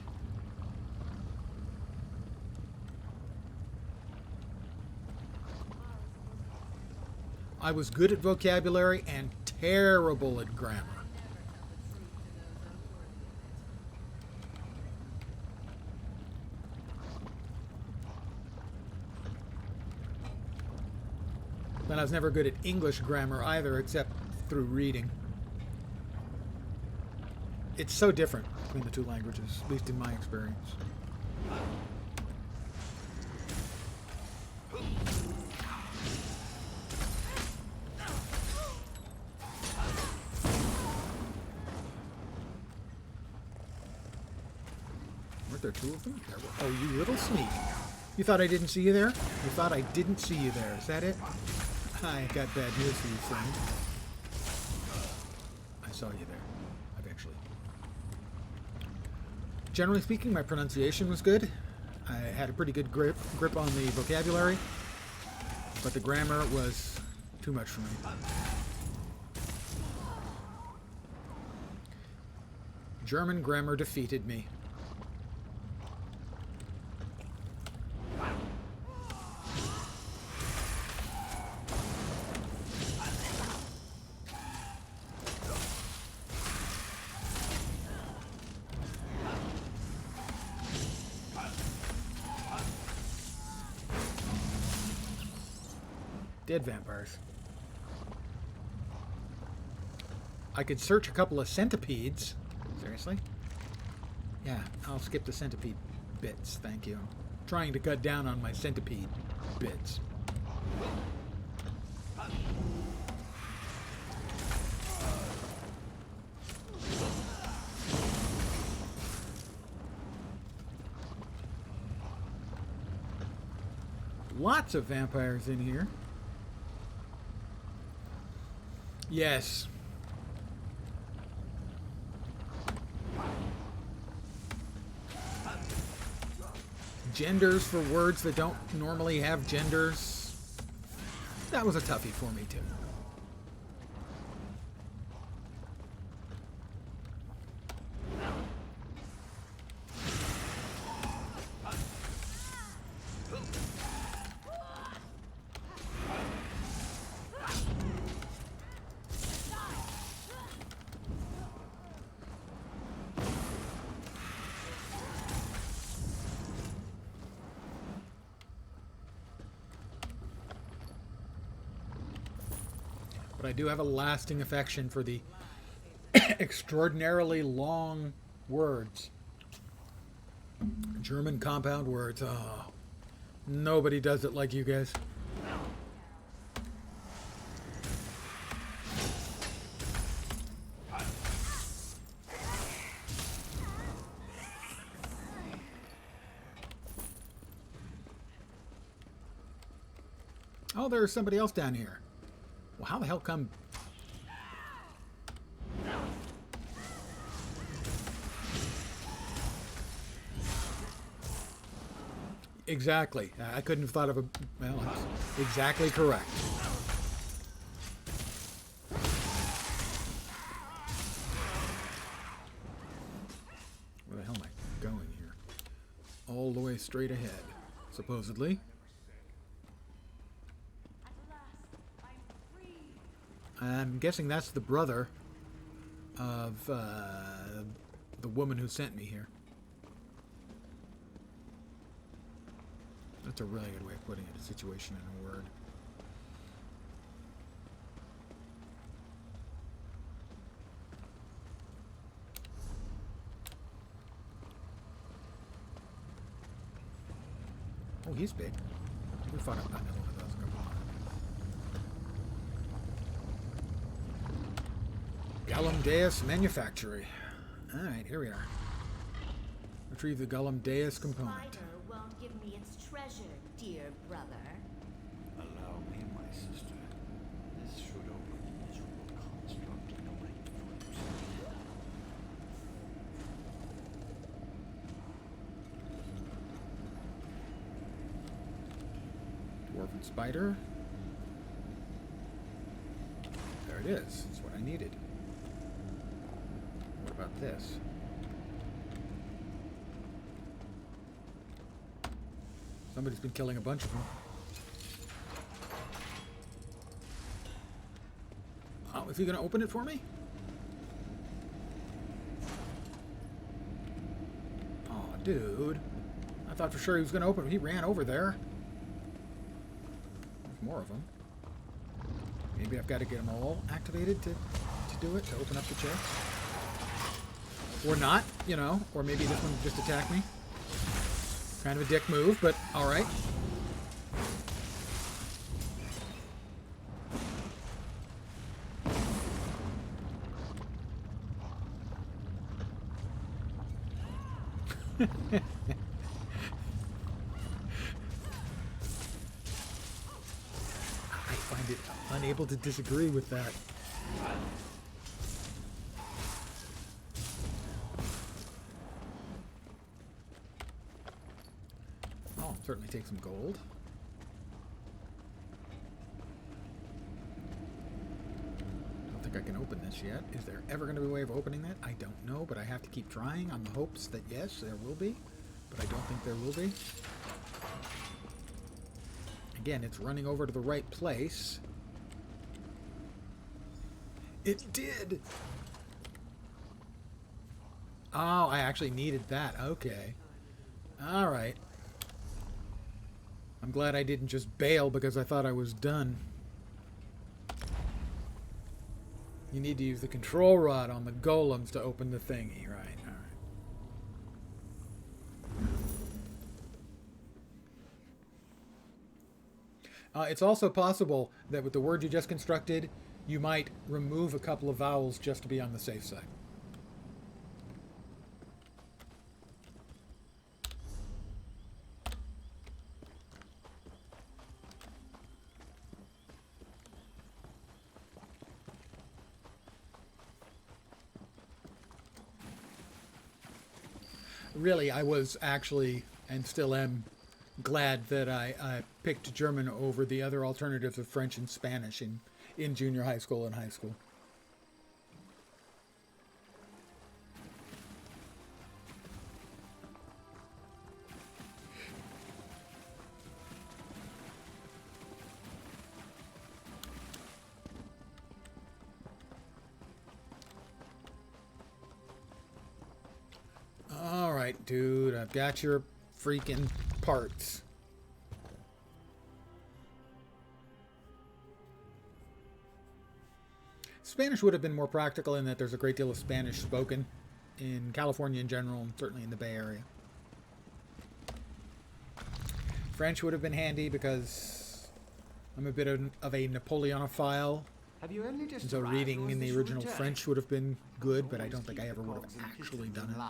A: I was good at vocabulary and terrible at grammar. But I was never good at English grammar either, except through reading. It's so different between the two languages, at least in my experience. Weren't there two of them? Oh, you little sneak. You thought I didn't see you there? You thought I didn't see you there. Is that it? I got bad news for you, friend. I saw you there, eventually. Generally speaking, my pronunciation was good. I had a pretty good grip on the vocabulary, but the grammar was too much for me. German grammar defeated me. Dead vampires. I could search a couple of centipedes. Seriously? Yeah, I'll skip the centipede bits, thank you. I'm trying to cut down on my centipede bits. Lots of vampires in here. Yes. Genders for words that don't normally have genders. That was a toughie for me, too. But I do have a lasting affection for the extraordinarily long words. German compound words. Oh, nobody does it like you guys. Oh, there's somebody else down here. Well, how the hell come Exactly. I couldn't have thought of a... Well, that's exactly correct. Where the hell am I going here? All the way straight ahead, supposedly. I'm guessing that's the brother of the woman who sent me here. That's a really good way of putting it, a situation in a word. Oh, he's big. We fought another one of those a couple of times. Gallum Deus Manufactory. Alright, here we are. Retrieve the Gallum Deus component.
J: Spider won't give me its treasure, dear brother.
L: Allow me, my sister. This should open the miserable construct in a way for you.
A: Dwarven spider. There it is. That's what I needed. What about this? Somebody's been killing a bunch of them. Oh, is he going to open it for me? Oh, dude. I thought for sure he was going to open it. He ran over there. There's more of them. Maybe I've got to get them all activated to do it, to open up the chest. Or not, you know. Or maybe this one just attacked me. Kind of a dick move, but alright. I find it unable to disagree with that. Certainly take some gold. I don't think I can open this yet. Is there ever going to be a way of opening that? I don't know, but I have to keep trying on the hopes that yes, there will be. But I don't think there will be. Again, it's running over to the right place. It did! Oh, I actually needed that. Okay. Alright. I'm glad I didn't just bail because I thought I was done. You need to use the control rod on the golems to open the thingy, right? Alright. It's also possible that with the word you just constructed, you might remove a couple of vowels just to be on the safe side. Really, I was actually, and still am, glad that I picked German over the other alternatives of French and Spanish in junior high school and high school. Dude, I've got your freaking parts. Spanish would have been more practical in that there's a great deal of Spanish spoken in California in general, and certainly in the Bay Area. French would have been handy because I'm a bit of a Napoleonophile.
L: Have you only just
A: so reading in the original French would have been good, but I don't think I ever would have actually done it.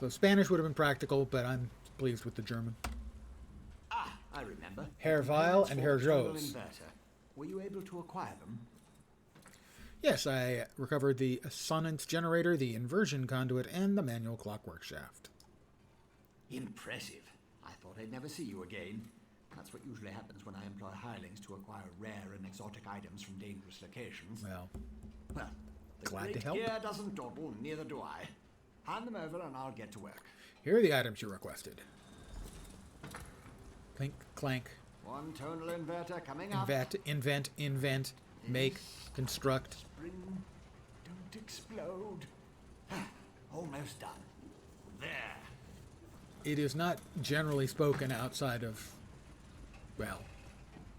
A: So Spanish would have been practical, but I'm pleased with the German.
L: Ah, I remember.
A: Herr Weil and Herr Jose.
L: Were you able to acquire them?
A: Yes, I recovered the Sonnance generator, the inversion conduit, and the manual clockwork shaft.
L: Impressive. I thought I'd never see you again. That's what usually happens when I employ hirelings to acquire rare and exotic items from dangerous locations.
A: Well,
L: the
A: glad to
L: great
A: help.
L: gear doesn't dawdle, neither do I. Hand them over and I'll get to work.
A: Here are the items you requested. Clink, clank.
L: One tonal inverter coming up.
A: Invent, make, construct.
L: Spring, don't explode. Almost done. There.
A: It is not generally spoken outside of, well,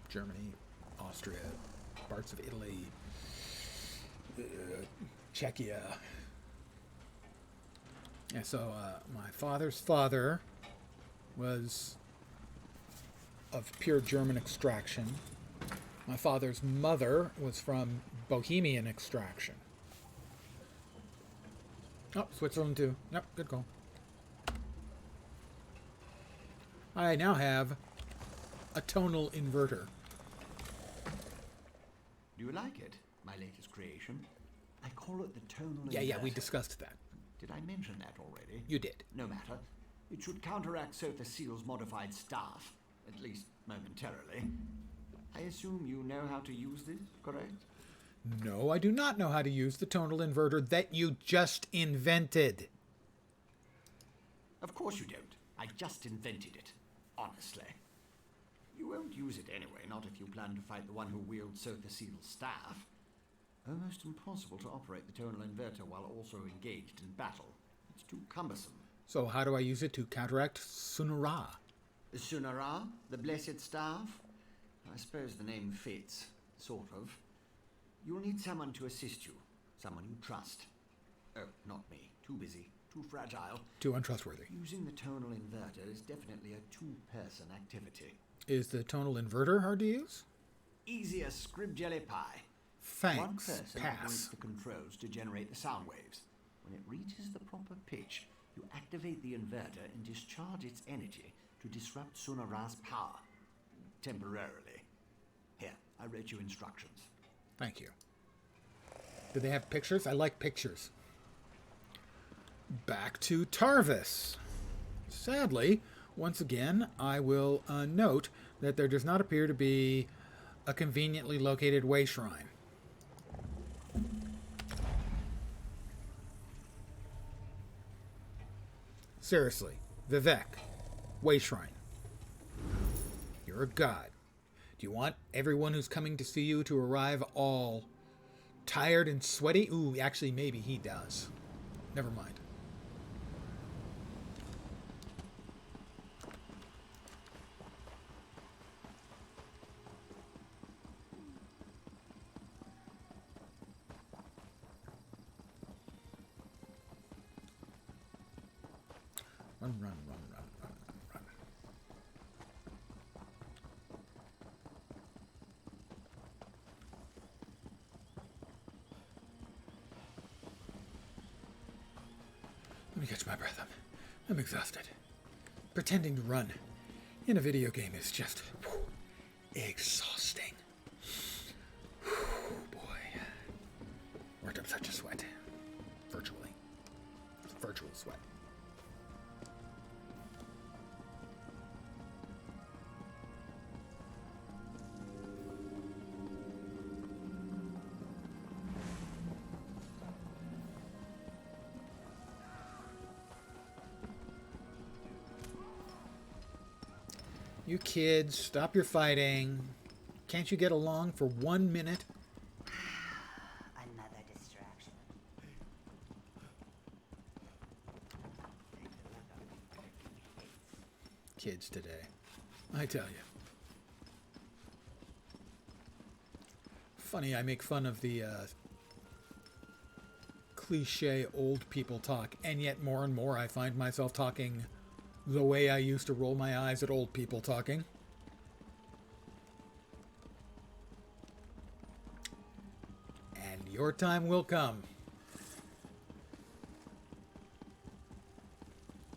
A: Germany, Austria, parts of Italy, Czechia. Yeah, so my father's father was of pure German extraction. My father's mother was from Bohemian extraction. Oh, Switzerland too. Yep, good call. I now have a tonal inverter.
L: Do you like it? My latest creation? I call it the tonal inverter.
A: Yeah, we discussed that.
L: Did I mention that already?
A: You did.
L: No matter. It should counteract Sotha Seal's modified staff, at least momentarily. I assume you know how to use this, correct?
A: No, I do not know how to use the tonal inverter that you just invented.
L: Of course you don't. I just invented it. Honestly. You won't use it anyway, not if you plan to fight the one who wields Sotha Seal's staff. Almost impossible to operate the tonal inverter while also engaged in battle. It's too cumbersome.
A: So how do I use it to counteract Sunara?
L: Sunara, the blessed staff? I suppose the name fits, sort of. You'll need someone to assist you, someone you trust. Oh, not me. Too busy, too fragile.
A: Too untrustworthy.
L: Using the tonal inverter is definitely a two-person activity.
A: Is the tonal inverter hard to use?
L: Easy as scrib jelly pie.
A: Thanks.
L: One person
A: Pass.
L: points the controls to generate the sound waves. When it reaches the proper pitch, you activate the inverter and discharge its energy to disrupt Sunara's power. Temporarily. Here, I wrote you instructions.
A: Thank you. Do they have pictures? I like pictures. Back to Tarvis. Sadly, once again, I will note that there does not appear to be a conveniently located way shrine. Seriously, Vivek, way shrine. You're a god. Do you want everyone who's coming to see you to arrive all tired and sweaty? Ooh, actually, maybe he does. Never mind. Run, run, run, run, run, run. Let me catch my breath. I'm exhausted. Pretending to run in a video game is just exhausting. Boy. Worked up such a sweat. Virtually. It's a virtual sweat. You kids, stop your fighting. Can't you get along for 1 minute?
H: Another distraction.
A: Kids today, I tell you. Funny, I make fun of the cliche old people talk, and yet more and more I find myself talking the way I used to roll my eyes at old people talking. And your time will come.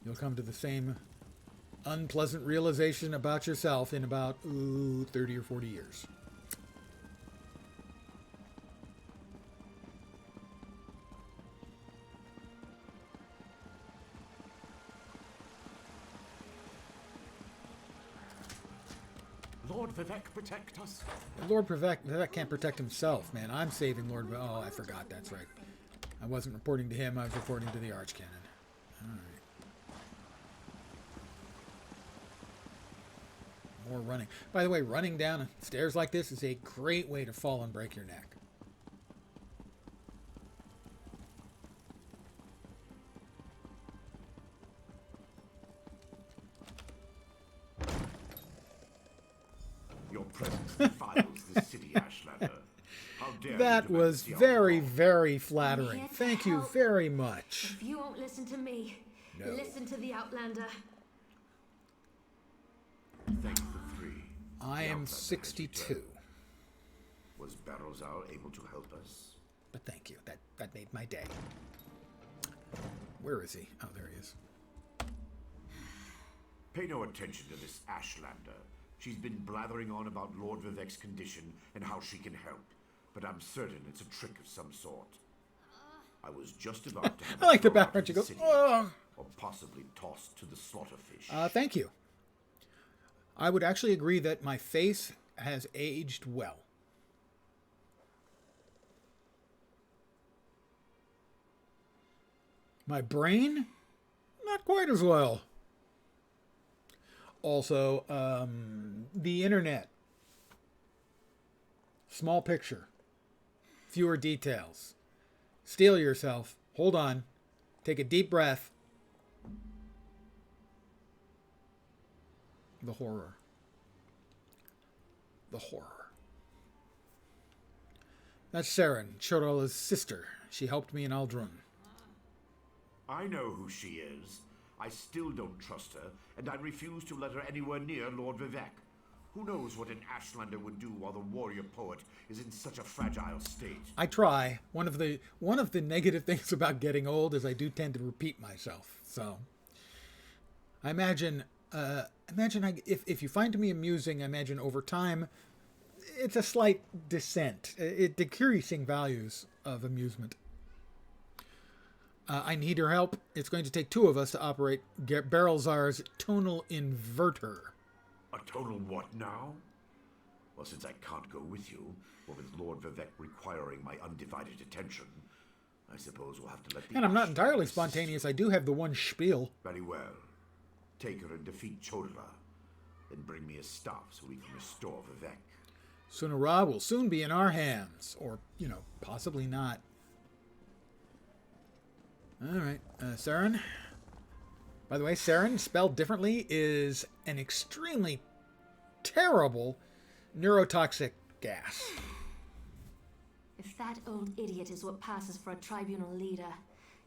A: You'll come to the same unpleasant realization about yourself in about 30 or 40 years.
K: Lord Vivek protect us?
A: Lord Vivek can't protect himself, man. I'm saving Lord Vivek. Oh, I forgot. That's right. I wasn't reporting to him. I was reporting to the Archcanon. All right. More running. By the way, running down stairs like this is a great way to fall and break your neck.
K: Your presence defiles the city, Ashlander. How dare
A: That
K: you
A: was very, very flattering. Thank you very much.
C: If you won't listen to me,
A: No.
C: listen to the Outlander.
K: Thank the three.
A: I am 62.
K: Was Barrowsal able to help us?
A: But thank you. That made my day. Where is he? Oh, there he is.
K: Pay no attention to this Ashlander. She's been blathering on about Lord Vivek's condition and how she can help. But I'm certain it's a trick of some sort. I was just about to have
A: I like the
K: thrown out
A: background.
K: of
A: You
K: the
A: go,
K: city,
A: oh.
K: or possibly tossed to the slaughterfish.
A: Thank you. I would actually agree that my face has aged well. My brain? Not quite as well. Also, the internet. Small picture. Fewer details. Steel yourself. Hold on. Take a deep breath. The horror. The horror. That's Saren, Chorola's sister. She helped me in Aldrun.
K: I know who she is. I still don't trust her, and I refuse to let her anywhere near Lord Vivek. Who knows what an Ashlander would do while the warrior poet is in such a fragile state?
A: I try. One of the negative things about getting old is I do tend to repeat myself. So I imagine if you find me amusing, I imagine over time it's a slight descent, decreasing values of amusement. I need her help. It's going to take two of us to operate Barrelzar's tonal inverter.
K: A total what now? Well, since I can't go with you, or with Lord Vivek requiring my undivided attention, I suppose we'll have to let the...
A: And I'm not entirely spontaneous. I do have the one spiel.
K: Very well. Take her and defeat Chodala. Then bring me his staff so we can restore Vivek.
A: Sunara will soon be in our hands. Or, possibly not. Alright, Saren. By the way, Saren, spelled differently, is an extremely terrible neurotoxic gas.
C: If that old idiot is what passes for a tribunal leader,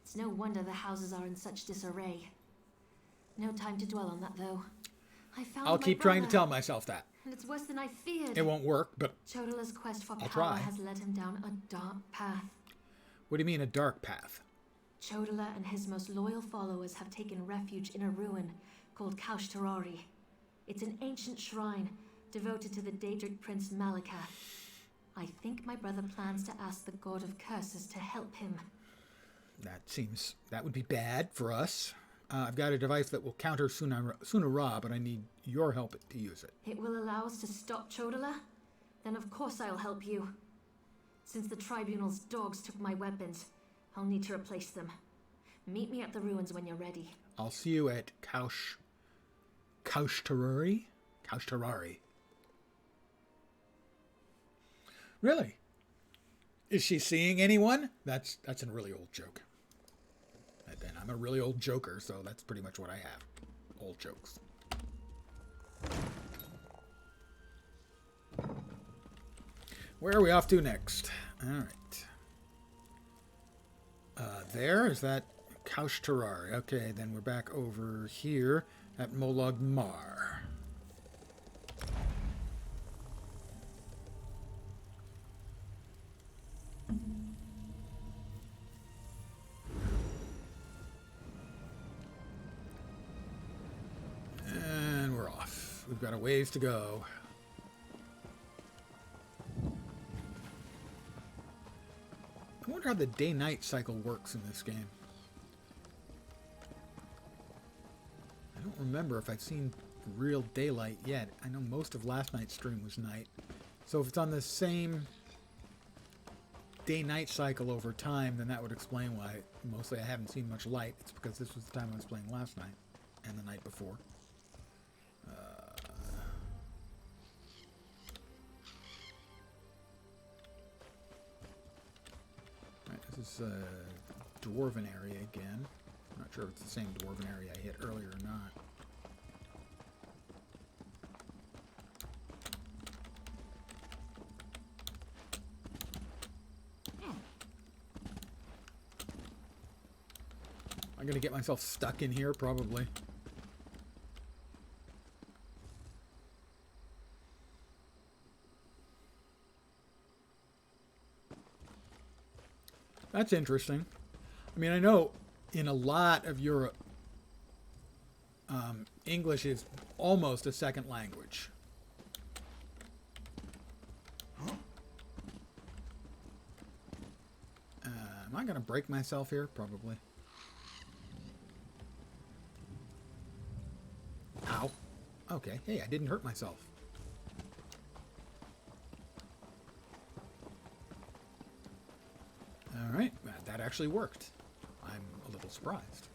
C: it's no wonder the houses are in such disarray. No time to dwell on that, though.
A: I'll keep trying to tell myself that.
C: And it's worse than I feared.
A: It won't work, but
C: Chodala's quest for
A: I'll
C: power
A: try.
C: has led him down a dark path.
A: What do you mean, a dark path?
C: Chodala and his most loyal followers have taken refuge in a ruin called Kaushtarari. It's an ancient shrine devoted to the Daedric prince Malakath. I think my brother plans to ask the god of curses to help him.
A: That would be bad for us. I've got a device that will counter Sunara, but I need your help to use it.
C: It will allow us to stop Chodala? Then of course I'll help you. Since the tribunal's dogs took my weapons, I'll need to replace them. Meet me at the ruins when you're ready.
A: I'll see you at Kaushtarari? Kaushtarari. Really? Is she seeing anyone? That's a really old joke. And I'm a really old joker, so that's pretty much what I have. Old jokes. Where are we off to next? All right. There is that Kaushtarari. Okay, then we're back over here at Molag Mar. And we're off. We've got a ways to go. I wonder how the day-night cycle works in this game. I don't remember if I've seen real daylight yet. I know most of last night's stream was night. So if it's on the same day-night cycle over time, then that would explain why mostly I haven't seen much light. It's because this was the time I was playing last night and the night before. Right, this is a dwarven area again. I'm not sure if it's the same dwarven area I hit earlier or not. I'm gonna get myself stuck in here, probably. That's interesting. I mean, I know in a lot of Europe, English is almost a second language. Am I going to break myself here? Probably. Ow. Okay. Hey, I didn't hurt myself. All right. That actually worked. I'm a little surprised.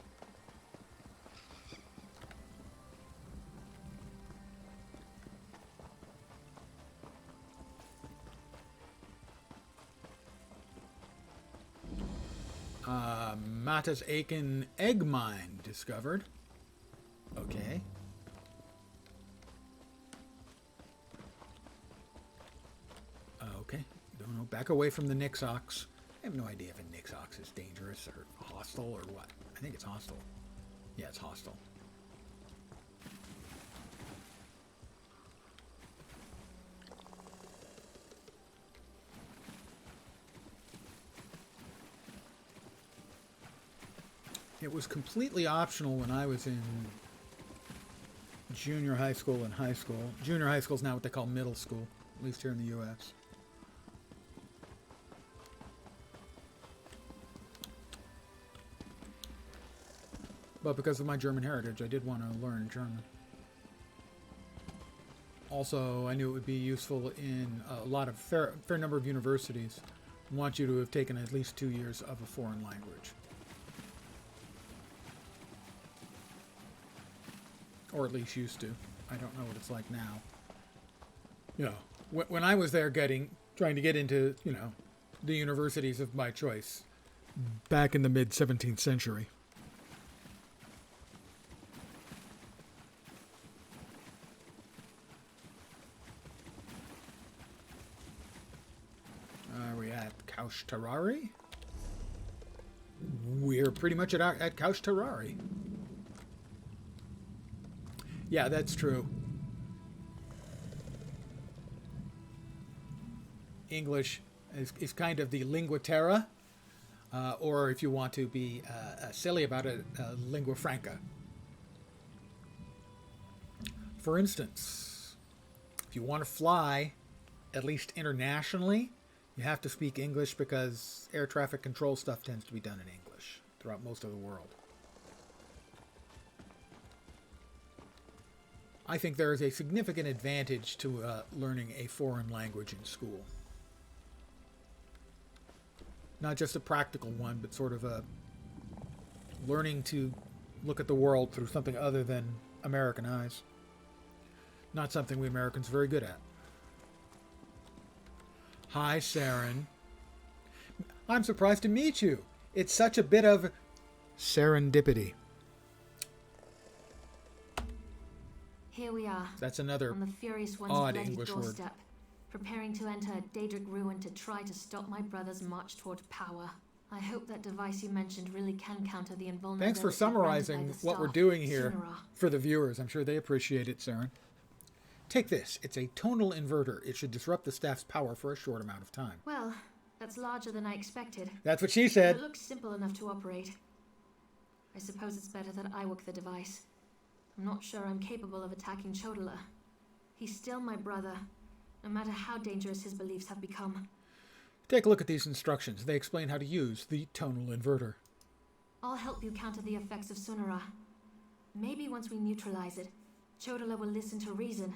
A: Matas Aiken egg mine discovered. Okay. Okay. Don't know. Back away from the Nixox. I have no idea if a Nixox is dangerous or hostile or what. I think it's hostile. Yeah, it's hostile. It was completely optional when I was in junior high school and high school. Junior high school is now what they call middle school, at least here in the U.S. But because of my German heritage, I did want to learn German. Also, I knew it would be useful in a lot of fair number of universities want you to have taken at least 2 years of a foreign language. Or at least used to. I don't know what it's like now. You know, when I was there trying to get into, you know, the universities of my choice back in the mid-17th century. Are we at Couch Terrari? We're pretty much at Couch Terrari. Yeah, that's true. English is kind of the lingua terra, or if you want to be silly about it, lingua franca. For instance, if you want to fly, at least internationally, you have to speak English because air traffic control stuff tends to be done in English throughout most of the world. I think there is a significant advantage to learning a foreign language in school. Not just a practical one, but sort of a learning to look at the world through something other than American eyes. Not something we Americans are very good at. Hi, Saren. I'm surprised to meet you. It's such a bit of serendipity.
C: Here we are.
A: That's another
C: on the Furious One's
A: odd
C: bloody
A: English
C: doorstep,
A: word.
C: preparing to enter Daedric ruin to try to stop my brother's march toward power. I hope that device you mentioned really can counter the invulnerability.
A: Thanks for summarizing what we're doing here for the viewers. I'm sure they appreciate it, Saren. Take this. It's a tonal inverter. It should disrupt the staff's power for a short amount of time.
C: Well, that's larger than I expected.
A: That's what she said.
C: It looks simple enough to operate. I suppose it's better that I work the device. I'm not sure I'm capable of attacking Chodala. He's still my brother, no matter how dangerous his beliefs have become.
A: Take a look at these instructions. They explain how to use the tonal inverter.
C: I'll help you counter the effects of Sunara. Maybe once we neutralize it, Chodola will listen to reason.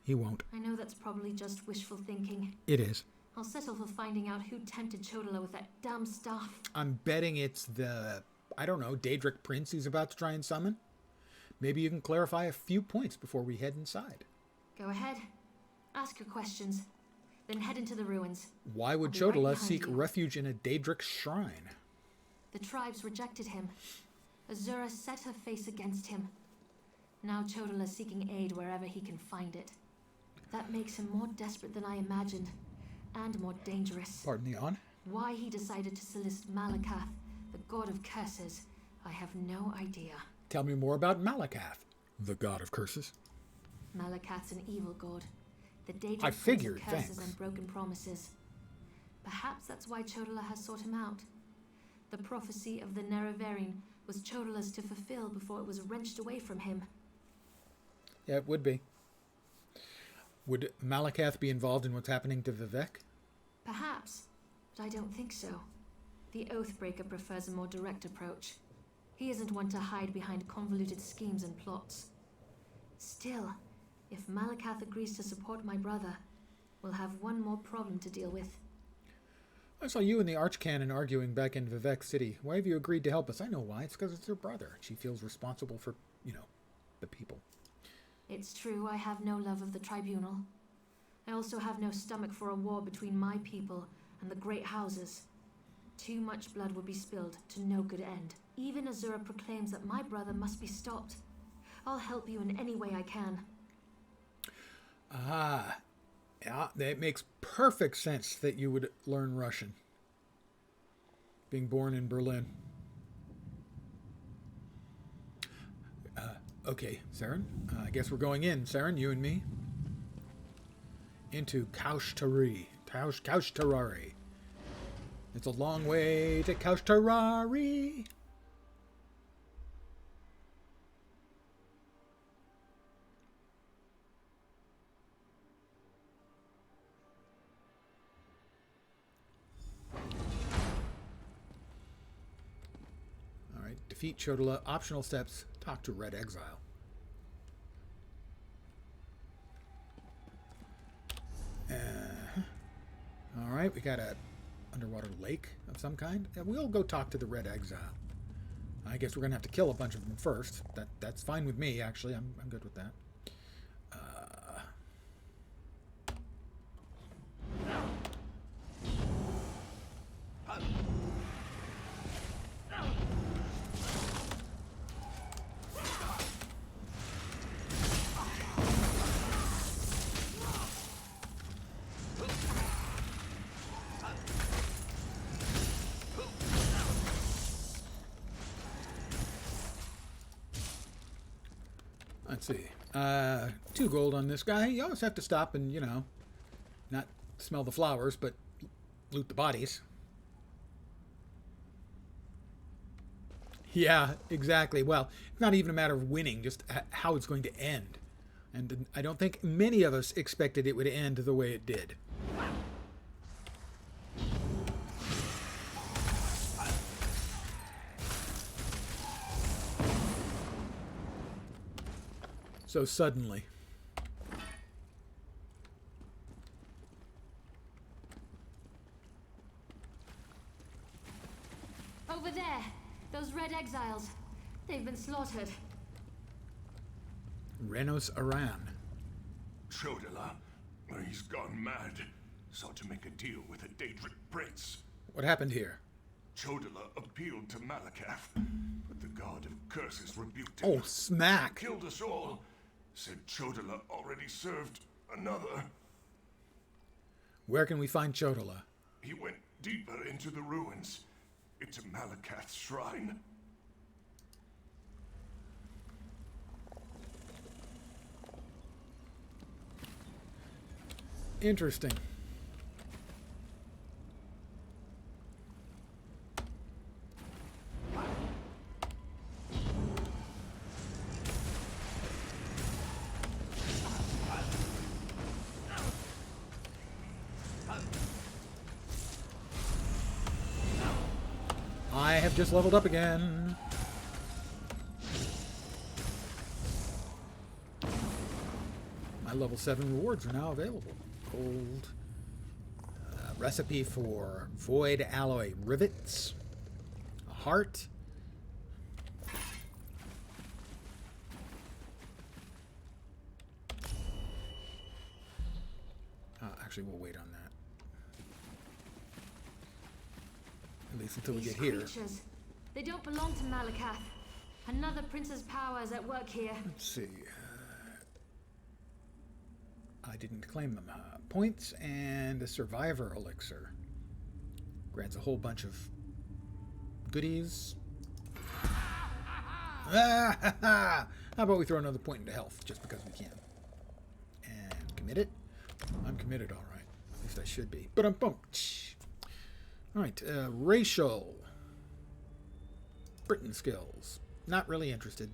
A: He won't.
C: I know that's probably just wishful thinking.
A: It is.
C: I'll settle for finding out who tempted Chodola with that dumb stuff.
A: I'm betting it's the, I don't know, Daedric prince he's about to try and summon. Maybe you can clarify a few points before we head inside.
C: Go ahead. Ask your questions. Then head into the ruins.
A: Why would
C: I'll be right
A: Chodola
C: behind
A: seek
C: you.
A: refuge in a Daedric shrine?
C: The tribes rejected him. Azura set her face against him. Now Chodola's seeking aid wherever he can find it. That makes him more desperate than I imagined, and more dangerous.
A: Pardon the yawn.
C: Why he decided to solicit Malakath, the god of curses, I have no idea.
A: Tell me more about Malakath, the god of curses.
C: Malakath's an evil god. The Daedric
A: I
C: prince of
A: figured,
C: curses
A: thanks.
C: and broken promises. Perhaps that's why Chodola has sought him out. The prophecy of the Nerevarine was Chodola's to fulfill before it was wrenched away from him.
A: Yeah, it would be. Would Malakath be involved in what's happening to Vivek?
C: Perhaps, but I don't think so. The Oathbreaker prefers a more direct approach. He isn't one to hide behind convoluted schemes and plots. Still, if Malakath agrees to support my brother, we'll have one more problem to deal with.
A: I saw you and the Archcanon arguing back in Vivek City. Why have you agreed to help us? I know why. It's because it's your brother. She feels responsible for, the people.
C: It's true, I have no love of the Tribunal. I also have no stomach for a war between my people and the Great Houses. Too much blood would be spilled to no good end. Even Azura proclaims that my brother must be stopped. I'll help you in any way I can.
A: Ah, yeah, that makes perfect sense that you would learn Russian. Being born in Berlin. Okay, Saren. I guess we're going in, Saren, you and me. Into Kaushtari. Kaushtari. It's a long way to Kaushtari. Alright, defeat Chodola. Optional steps. Talk to Red Exile. Alright, we got a underwater lake of some kind. We'll go talk to the Red Exile. I guess we're going to have to kill a bunch of them first. That's fine with me, actually. I'm good with that. Let's see. 2 gold on this guy. You always have to stop and, not smell the flowers, but loot the bodies. Yeah, exactly. Well, it's not even a matter of winning, just how it's going to end. And I don't think many of us expected it would end the way it did. So suddenly.
C: Over there! Those Red Exiles. They've been slaughtered.
A: Renos Aran.
N: Chodola, he's gone mad. Sought to make a deal with a Daedric prince.
A: What happened here?
N: Chodola appealed to Malakath, but the god of curses rebuked him.
A: Oh, smack!
N: Killed us all. Said Chodola already served another.
A: Where can we find Chodola?
N: He went deeper into the ruins, into Malakath's shrine.
A: Interesting. I have just leveled up again. My level 7 rewards are now available. Gold. Recipe for void alloy rivets. A heart. Actually, we'll wait on that. At least until we get here.
C: Creatures, they don't belong to Malakath. Another prince's power is at work here.
A: Let's see. I didn't claim them. Points and a survivor elixir. Grants a whole bunch of goodies. How about we throw another point into health, just because we can. And commit it. I'm committed, all right. At least I should be. But I'm bumped. All right, racial. Britain skills. Not really interested.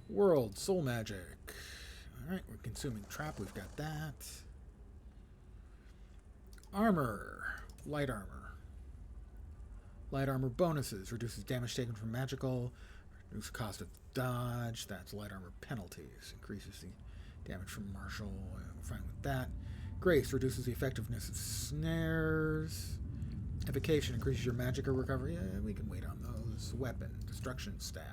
A: World, soul magic. All right, we're consuming trap. We've got that. Armor. Light armor. Light armor bonuses. Reduces damage taken from magical. Reduces cost of dodge. That's light armor penalties. Increases the damage from martial. We're fine with that. Grace. Reduces the effectiveness of snares. Evocation. Increases your magic recovery. Yeah, we can wait on those. Weapon. Destruction staff.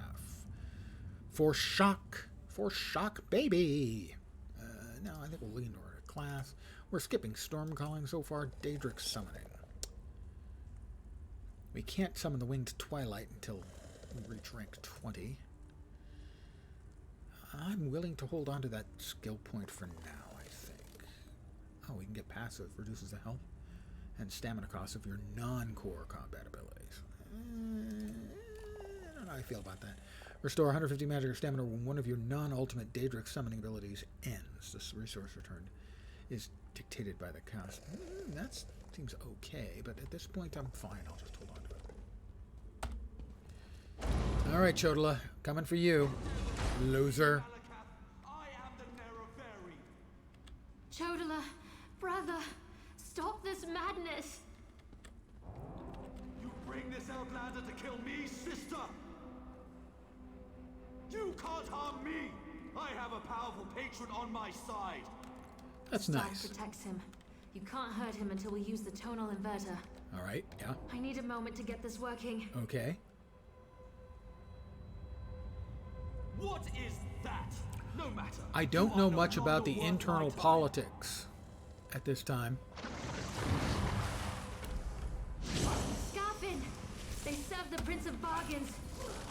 A: For shock. For shock, baby. No, I think we'll lean toward a class. We're skipping storm calling so far. Daedric summoning. We can't summon the winged twilight until we reach rank 20. I'm willing to hold on to that skill point for now, I think. Oh, we can get passive. Reduces the health and stamina cost of your non-core combat abilities. I don't know how I feel about that. Restore 150 magic or stamina when one of your non-ultimate Daedric summoning abilities ends. This resource return is dictated by the cast. That seems okay, but at this point I'm fine. I'll just hold on to it. All right, Chodala, coming for you, loser.
C: Chodala, brother, stop this madness.
B: You bring this outlander to kill me, sister? You can't harm me! I have a powerful patron on my side.
A: That's nice.
C: Protects him. You can't hurt him until we use the tonal inverter.
A: All right, yeah.
C: I need a moment to get this working.
A: Okay.
B: What is that? No matter.
A: I don't know much about the internal politics at this time.
C: Scarfin! They serve the Prince of Bargains.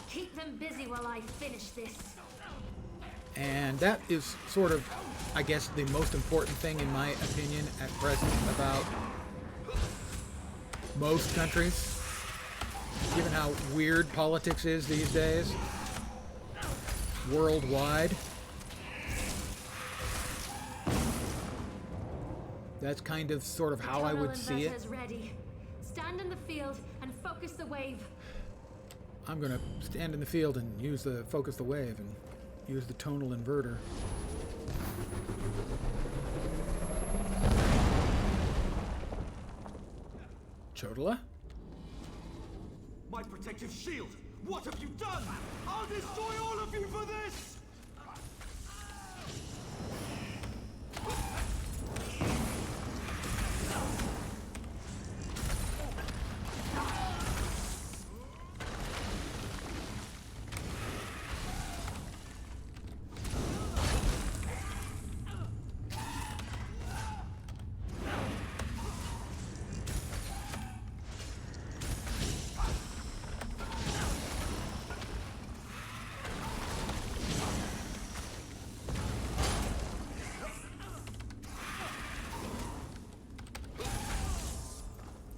C: Keep them busy while I finish this.
A: And that is sort of, I guess, the most important thing in my opinion at present about most countries, given how weird politics is these days, worldwide. That's kind of sort of how I would see it.
C: Ready. Stand in the field and focus the wave.
A: I'm going to stand in the field and use the focus the wave and use the tonal inverter. Chodala?
B: My protective shield! What have you done? I'll destroy all of you for this!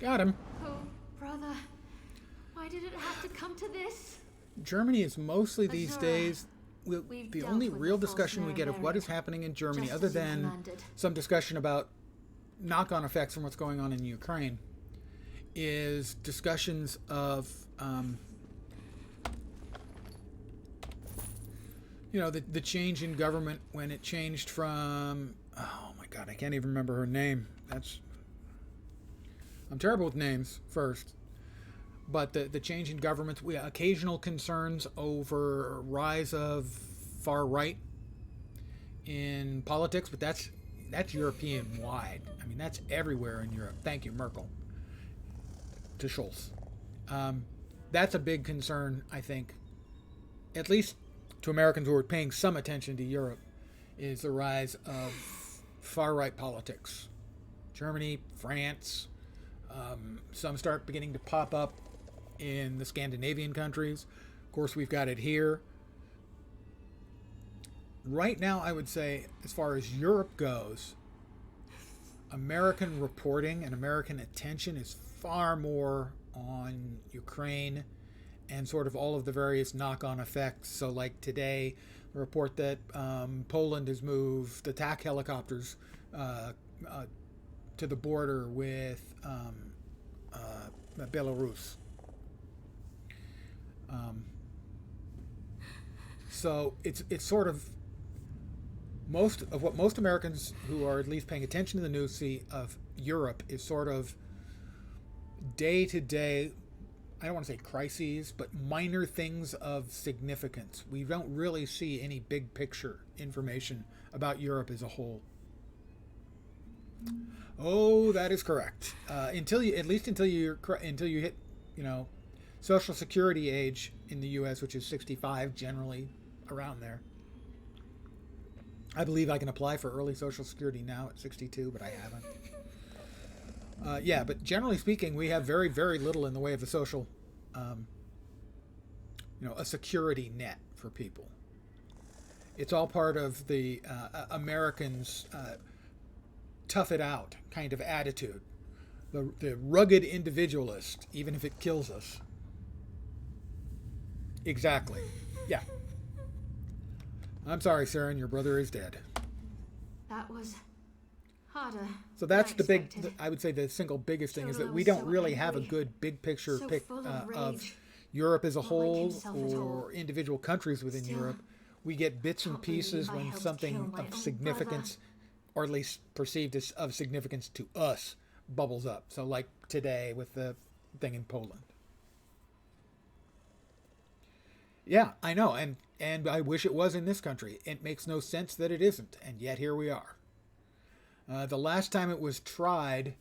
A: Got him.
C: Oh, brother. Why did it have to come to this?
A: Germany is mostly these days
C: We've
A: the
C: dealt
A: only
C: with
A: real
C: the false
A: discussion we get of what is
C: narrative,
A: happening in Germany,
C: just
A: other
C: as you
A: than
C: commanded.
A: some discussion about knock-on effects from what's going on in Ukraine, is discussions of you know, the change in government when it changed from, oh my god, I can't even remember her name. I'm terrible with names first. but the change in governments, we occasional concerns over rise of far right in politics, but that's European wide. I mean, that's everywhere in Europe. Thank you, Merkel. To Scholz. That's a big concern, I think, at least to Americans who are paying some attention to Europe, is the rise of far right politics. Germany, France, some start beginning to pop up in the Scandinavian countries. Of course, we've got it here. Right now, I would say, as far as Europe goes, American reporting and American attention is far more on Ukraine and sort of all of the various knock-on effects. So like today, a report that Poland has moved attack helicopters to the border with Belarus. So it's sort of most of what most Americans who are at least paying attention to the news see of Europe is sort of day-to-day, I don't want to say crises, but minor things of significance. We don't really see any big picture information about Europe as a whole. Oh, that is correct. Until you hit, Social Security age in the U.S., which is 65, generally around there. I believe I can apply for early Social Security now at 62, but I haven't. But generally speaking, we have very, very little in the way of a social, a security net for people. It's all part of the Americans' tough it out kind of attitude. The rugged individualist, even if it kills us. Exactly. Yeah. I'm sorry, Saren, your brother is dead.
C: That was harder.
A: So that's the big, I would say the single biggest thing is that we don't really have a good big picture of Europe as a whole or individual countries within Europe. We get bits and pieces when something of significance, or at least perceived as of significance to us, bubbles up. So like today with the thing in Poland. Yeah, I know, and I wish it was in this country. It makes no sense that it isn't, and yet here we are. The last time it was tried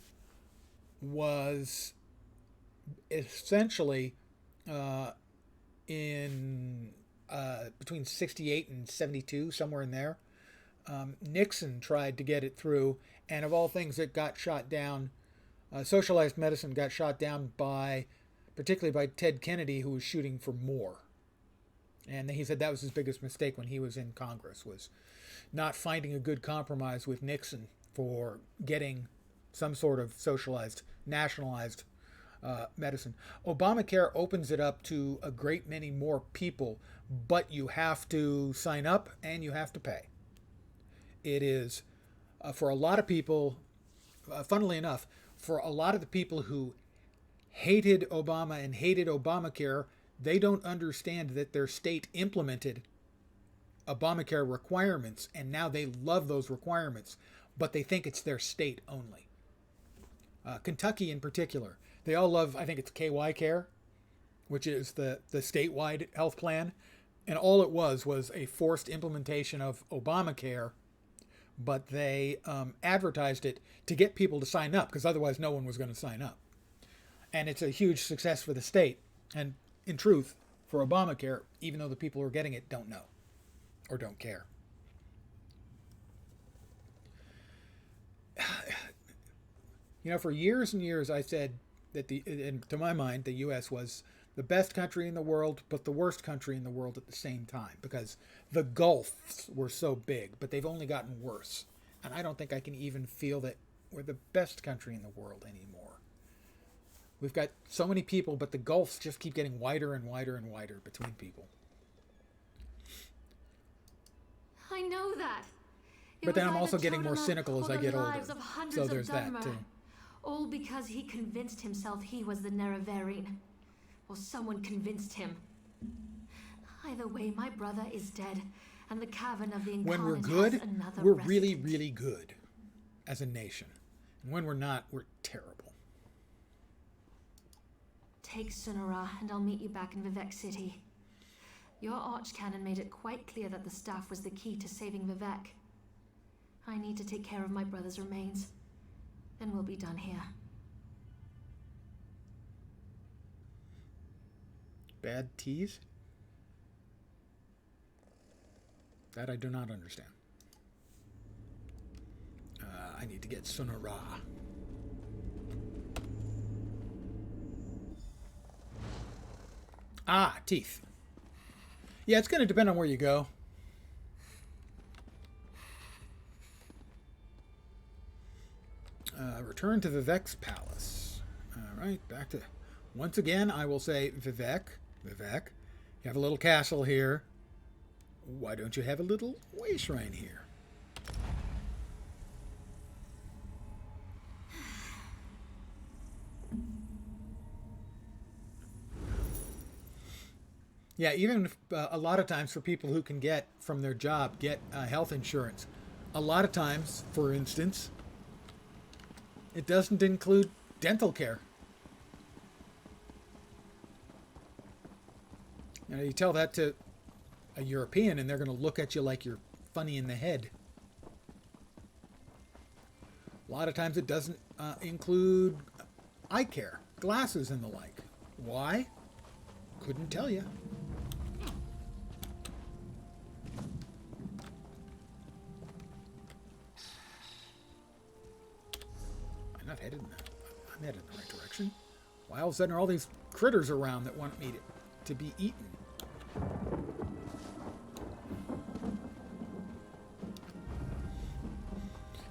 A: was essentially in between 68 and 72, somewhere in there. Nixon tried to get it through, and of all things, it got shot down. Socialized medicine got shot down particularly by Ted Kennedy, who was shooting for more. And he said that was his biggest mistake when he was in Congress, was not finding a good compromise with Nixon for getting some sort of socialized, nationalized medicine. Obamacare opens it up to a great many more people, but you have to sign up and you have to pay. It is, for a lot of people, funnily enough, for a lot of the people who hated Obama and hated Obamacare, they don't understand that their state implemented Obamacare requirements, and now they love those requirements, but they think it's their state only. Kentucky in particular, they all love, I think it's KY Care, which is the statewide health plan, and all it was a forced implementation of Obamacare, but they advertised it to get people to sign up, because otherwise no one was going to sign up. And it's a huge success for the state, and in truth, for Obamacare, even though the people who are getting it don't know or don't care. For years and years, I said that to my mind, the U.S. was the best country in the world, but the worst country in the world at the same time, because the gulfs were so big, but they've only gotten worse. And I don't think I can even feel that we're the best country in the world anymore. We've got so many people, but the gulfs just keep getting wider and wider and wider between people.
C: I know that.
A: But then I'm also getting more cynical as I get older. So there's that too.
C: All because he convinced himself he was the Nerevarine. Or someone convinced him. Either way, my brother is dead, and the cavern of the Incarnate
A: when we're good,
C: has another
A: we're
C: resident.
A: really, really good as a nation. And when we're not, we're terrible.
C: Take Sunara, and I'll meet you back in Vivek City. Your archcanon made it quite clear that the staff was the key to saving Vivek. I need to take care of my brother's remains. Then we'll be done here.
A: Bad tease? That I do not understand. I need to get Sunara. Ah, teeth. Yeah, it's going to depend on where you go. Return to Vivek's palace. All right, back to... Once again, I will say, Vivek, you have a little castle here. Why don't you have a little way shrine here? Yeah, even if, a lot of times for people who can get from their job, get health insurance. A lot of times, for instance, it doesn't include dental care. You know, you tell that to a European and they're going to look at you like you're funny in the head. A lot of times it doesn't include eye care, glasses and the like. Why? Couldn't tell you. I'm not headed in that. I'm headed in the right direction. Why all of a sudden are all these critters around that want me to be eaten?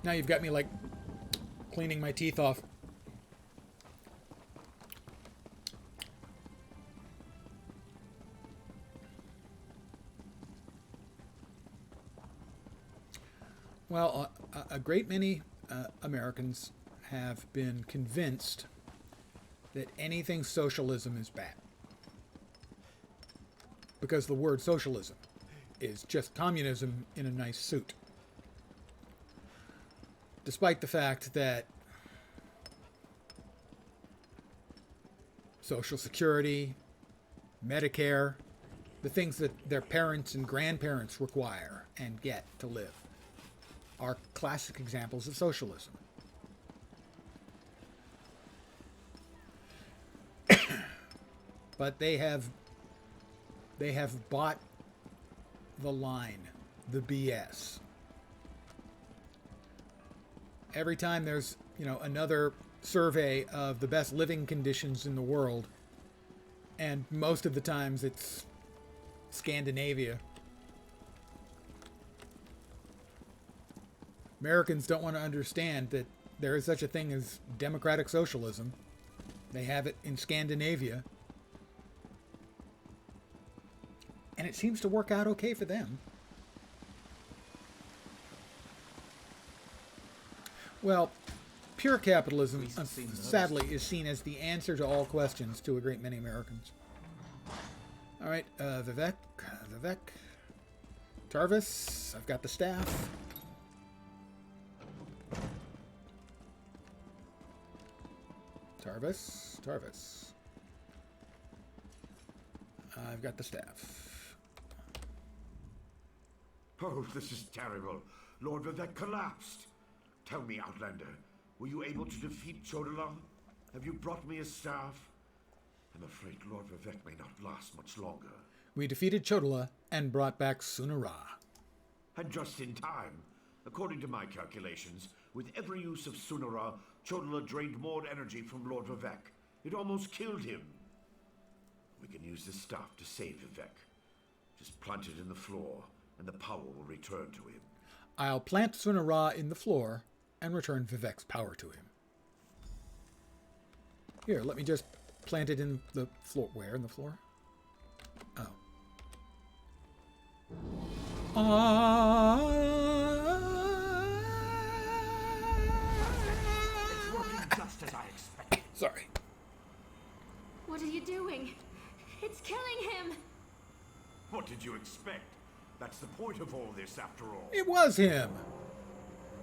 A: Now you've got me like cleaning my teeth off. Well, a great many Americans have been convinced that anything socialism is bad. Because the word socialism is just communism in a nice suit. Despite the fact that Social Security, Medicare, the things that their parents and grandparents require and get to live, are classic examples of socialism. But they have bought the line, the BS. Every time there's, another survey of the best living conditions in the world, and most of the times it's Scandinavia, Americans don't want to understand that there is such a thing as democratic socialism. They have it in Scandinavia. And it seems to work out okay for them. Well, pure capitalism, sadly, is seen as the answer to all questions to a great many Americans. All right, Vivek. Tarvis, I've got the staff. Tarvis. I've got the staff.
K: Oh, this is terrible. Lord Vivek collapsed. Tell me, Outlander, were you able to defeat Chodala? Have you brought me a staff? I'm afraid Lord Vivek may not last much longer.
A: We defeated Chodala and brought back Sunara.
K: And just in time. According to my calculations, with every use of Sunara, Chodala drained more energy from Lord Vivek. It almost killed him. We can use the staff to save Vivek. Just plant it in the floor, and the power will return to him.
A: I'll plant Sunara in the floor and return Vivek's power to him. Here, let me just plant it in the floor. Where in the floor? Oh.
M: It's working just as I expected.
A: Sorry.
C: What are you doing? It's killing him!
K: What did you expect? That's the point of all this, after all.
A: It was him!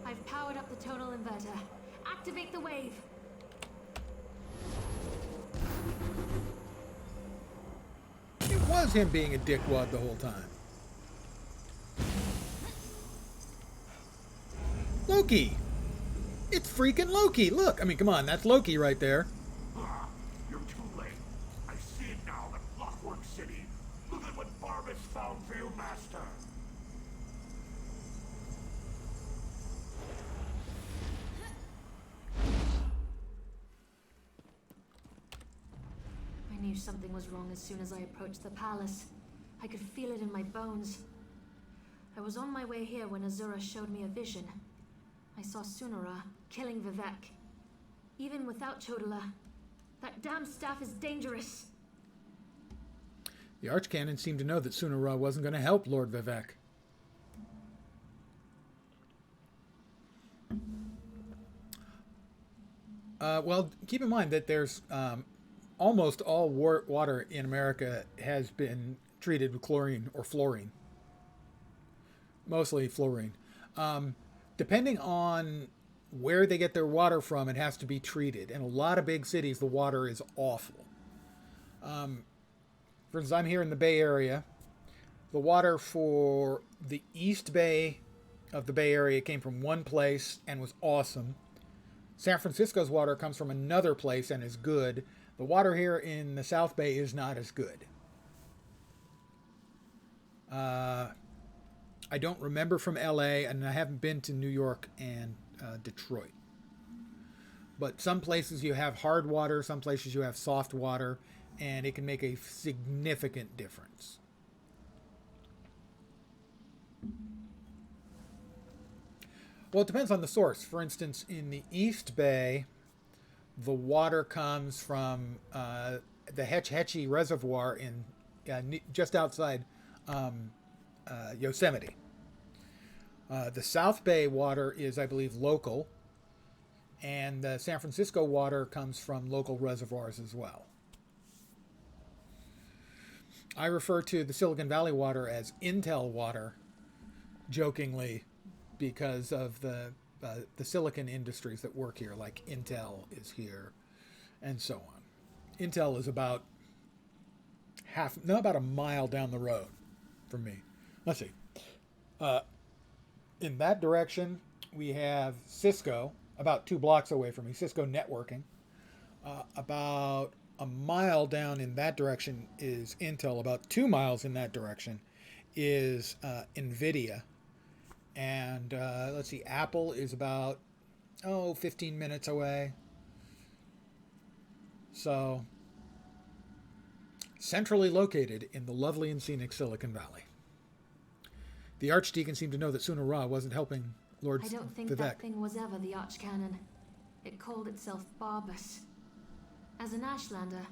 C: I've powered up the total inverter. Activate the wave.
A: was him being a dickwad the whole time. Loki! It's freaking Loki! Look! I mean, come on, that's Loki right there.
N: You're too late. I see it now, the Clockwork City. Look at what Barbas found for your master.
C: I knew something was wrong as soon as I approached the palace. I could feel it in my bones. I was on my way here when Azura showed me a vision. I saw Sunara killing Vivek. Even without Chodala, that damn staff is dangerous.
A: The Archcanon seemed to know that Sunara wasn't going to help Lord Vivek. Well, keep in mind that there's almost all water in America has been treated with chlorine or fluorine. Mostly fluorine. Depending on where they get their water from, it has to be treated. In a lot of big cities, the water is awful. For instance, I'm here in the Bay Area. The water for the East Bay of the Bay Area came from one place and was awesome. San Francisco's water comes from another place and is good. The water here in the South Bay is not as good. I don't remember from LA, and I haven't been to New York and Detroit. But some places you have hard water, some places you have soft water, and it can make a significant difference. Well, it depends on the source. For instance, in the East Bay, the water comes from the Hetch Hetchy Reservoir in just outside Yosemite. The South Bay water is, I believe, local, and the San Francisco water comes from local reservoirs as well. I refer to the Silicon Valley water as Intel water, jokingly, because of the silicon industries that work here, like Intel is here, and so on. Intel is about about a mile down the road from me. Let's see. In that direction, we have Cisco, about 2 blocks away from me, Cisco Networking. About a mile down in that direction is Intel. About 2 miles in that direction is NVIDIA. And let's see, Apple is about, 15 minutes away. So, centrally located in the lovely and scenic Silicon Valley. The Archdeacon seemed to know that Sunara wasn't helping Lord Vivek.
C: I don't think that thing was ever the Archcanon. It called itself Barbas. As an Ashlander,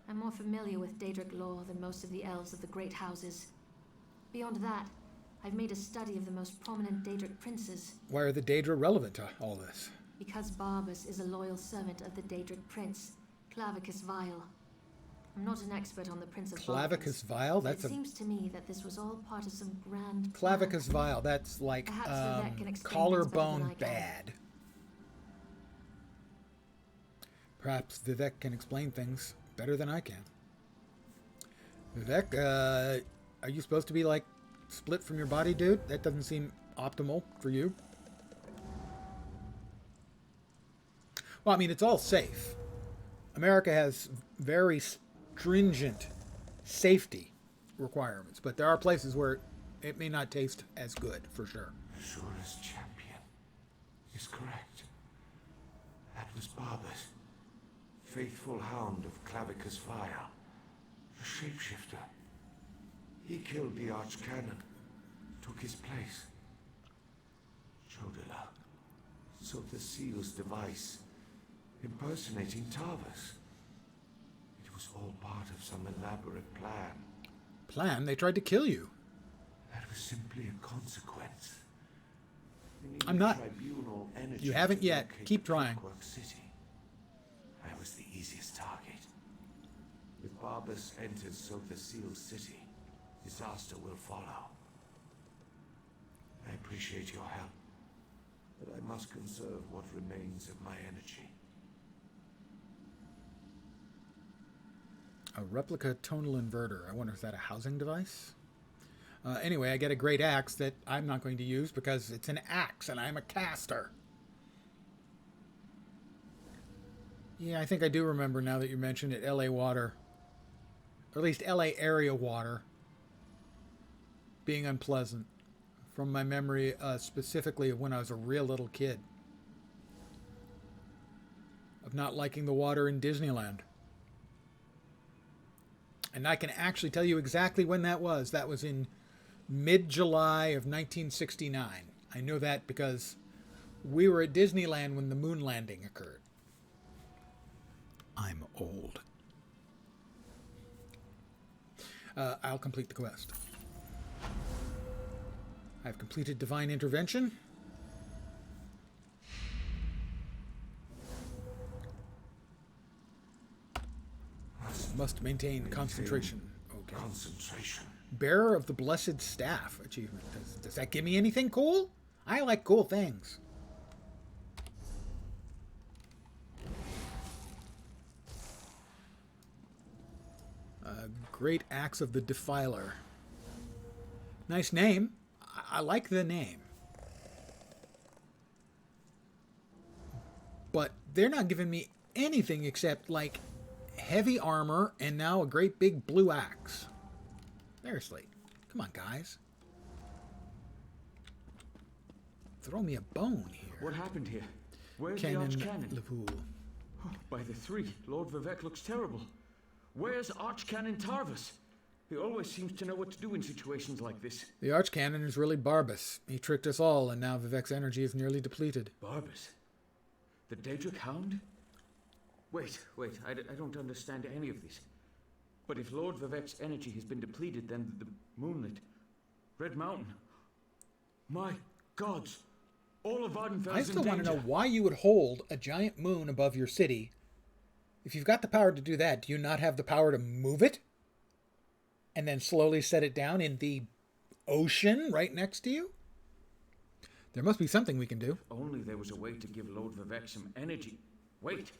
C: I'm more familiar with Daedric lore than most of the elves of the Great Houses. Beyond that, I've made a study of the most prominent Daedric princes.
A: Why are the Daedra relevant to all this?
C: Because Barbas is a loyal servant of the Daedric prince, Clavicus Vile. I'm not an expert on the Prince of
A: Clavicus Vile?
C: It seems to me that this was all part of some grand
A: Clavicus Vile, that's like collarbone bad. Perhaps Vivek can explain things better than I can. Vivek, are you supposed to be like split from your body, dude? That doesn't seem optimal for you. Well, I mean, it's all safe. America has very stringent safety requirements, but there are places where it may not taste as good, for sure.
K: Azura's champion is correct. That was Barbas, faithful hound of Clavicus Vile, a shapeshifter. He killed the Archcanon, took his place. Chodala sought the seal's device, impersonating Tarvas. It was all part of some elaborate plan.
A: Plan? They tried to kill you.
K: That was simply a consequence.
A: I'm not. You haven't yet. Keep trying.
K: City. I was the easiest target. With Barbas entered Sotha Seal's city, disaster will follow. I appreciate your help, but I must conserve what remains of my energy.
A: A replica tonal inverter. I wonder if that's a housing device? Anyway, I get a great axe that I'm not going to use because it's an axe and I'm a caster. Yeah, I think I do remember now that you mentioned it. LA water. Or at least LA area water. Being unpleasant. From my memory, specifically of when I was a real little kid. Of not liking the water in Disneyland. And I can actually tell you exactly when that was. That was in mid-July of 1969. I know that because we were at Disneyland when the moon landing occurred. I'm old. I'll complete the quest. I've completed Divine Intervention. Must maintain concentration. Okay.
K: Concentration.
A: Bearer of the Blessed Staff achievement. Does that give me anything cool? I like cool things. Great Axe of the Defiler. Nice name. I like the name. But they're not giving me anything except, like, heavy armor and now a great big blue axe. Seriously. Come on, guys. Throw me a bone here.
O: What happened here? Where's
A: Canon
O: the Archcanon?
A: Lepool.
O: Oh, by the three, Lord Vivek looks terrible. Where's Archcanon Tarvis? He always seems to know what to do in situations like this.
A: The Archcanon is really Barbas. He tricked us all, and now Vivek's energy is nearly depleted.
O: Barbas? The Daedric Hound? Wait, I don't understand any of this. But if Lord Vivek's energy has been depleted, then the moonlit Red Mountain... My gods! All of Vardenfell's
A: I still
O: in
A: want to know
O: danger.
A: why you would hold a giant moon above your city. If you've got the power to do that, do you not have the power to move it? And then slowly set it down in the ocean right next to you? There must be something we can do.
O: If only there was a way to give Lord Vivek some energy. Wait,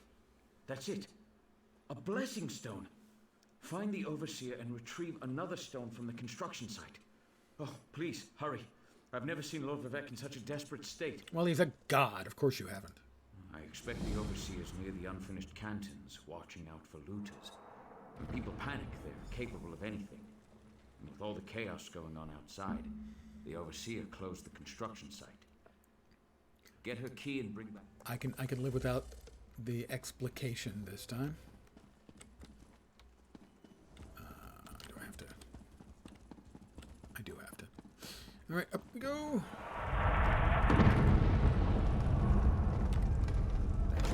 O: that's it. A blessing stone. Find the Overseer and retrieve another stone from the construction site. Oh, please, hurry. I've never seen Lord Vivek in such a desperate state.
A: Well, he's a god. Of course you haven't.
O: I expect the Overseer's near the unfinished cantons, watching out for looters. When people panic, they're capable of anything. And with all the chaos going on outside, the Overseer closed the construction site. Get her key and bring back...
A: I can live without the explication this time. Do I have to? I do have to. All right, up we go.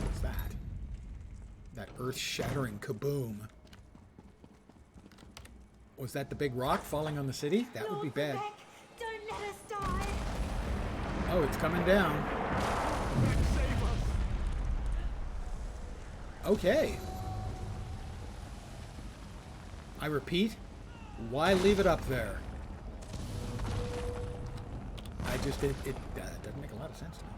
A: What's that? That earth-shattering kaboom. Was that the big rock falling on the city? That would be bad.
J: Vivek, don't let us die.
A: Oh, it's coming down. Okay. I repeat, why leave it up there? It doesn't make a lot of sense to me.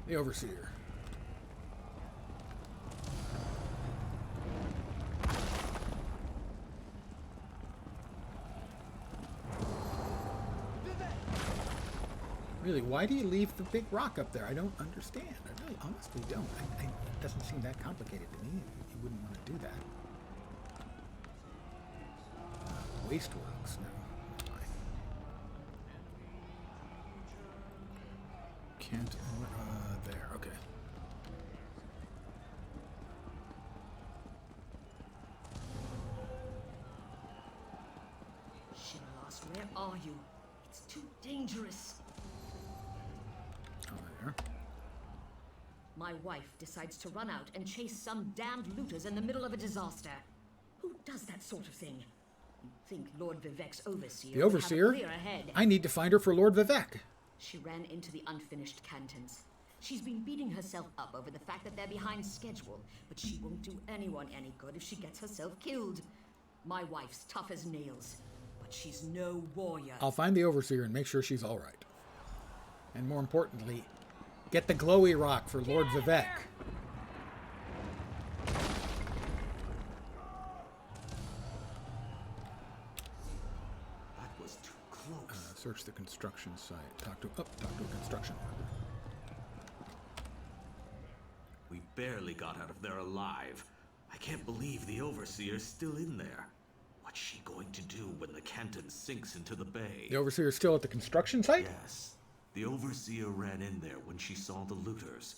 A: The Overseer. Really, why do you leave the big rock up there? I don't understand. I really honestly don't. It doesn't seem that complicated to me. You wouldn't want to do that. Wasteworks, no. Fine. Can't, there, okay.
D: Shimmerlost, where are you? It's too dangerous.
A: Oh, there.
D: My wife decides to run out and chase some damned looters in the middle of a disaster. Who does that sort of thing? You'd think Lord Vivek's Overseer
A: The Overseer?
D: would have a clear head.
A: I need to find her for Lord Vivek.
D: She ran into the unfinished cantons. She's been beating herself up over the fact that they're behind schedule, but she won't do anyone any good if she gets herself killed. My wife's tough as nails, but she's no warrior.
A: I'll find the Overseer and make sure she's all right. And more importantly, Get the glowy rock for Lord Vivek.
E: That was too close.
A: Search the construction site. Talk to a construction worker.
P: We barely got out of there alive. I can't believe the Overseer's still in there. What's she going to do when the Canton sinks into the bay?
A: The Overseer's still at the construction site?
P: Yes. The Overseer ran in there when she saw the looters.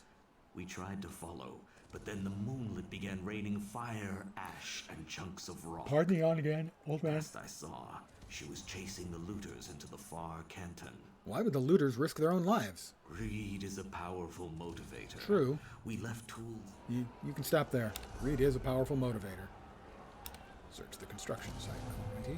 P: We tried to follow, but then the moonlit began raining fire, ash, and chunks of rock.
A: Pardon me on again, old man.
P: Last I saw, she was chasing the looters into the far Canton.
A: Why would the looters risk their own lives?
P: Greed is a powerful motivator.
A: True.
P: We left tools.
A: You can stop there. Greed is a powerful motivator. Search the construction site. Alrighty.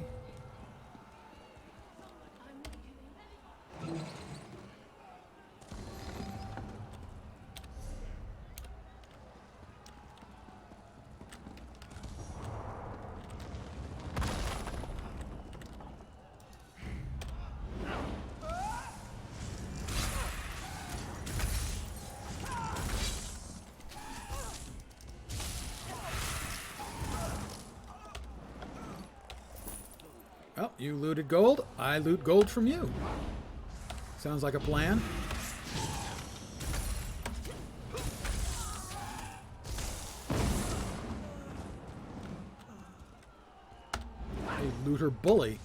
A: Well, you looted gold. I loot gold from you. Sounds like a plan. Hey, looter bully.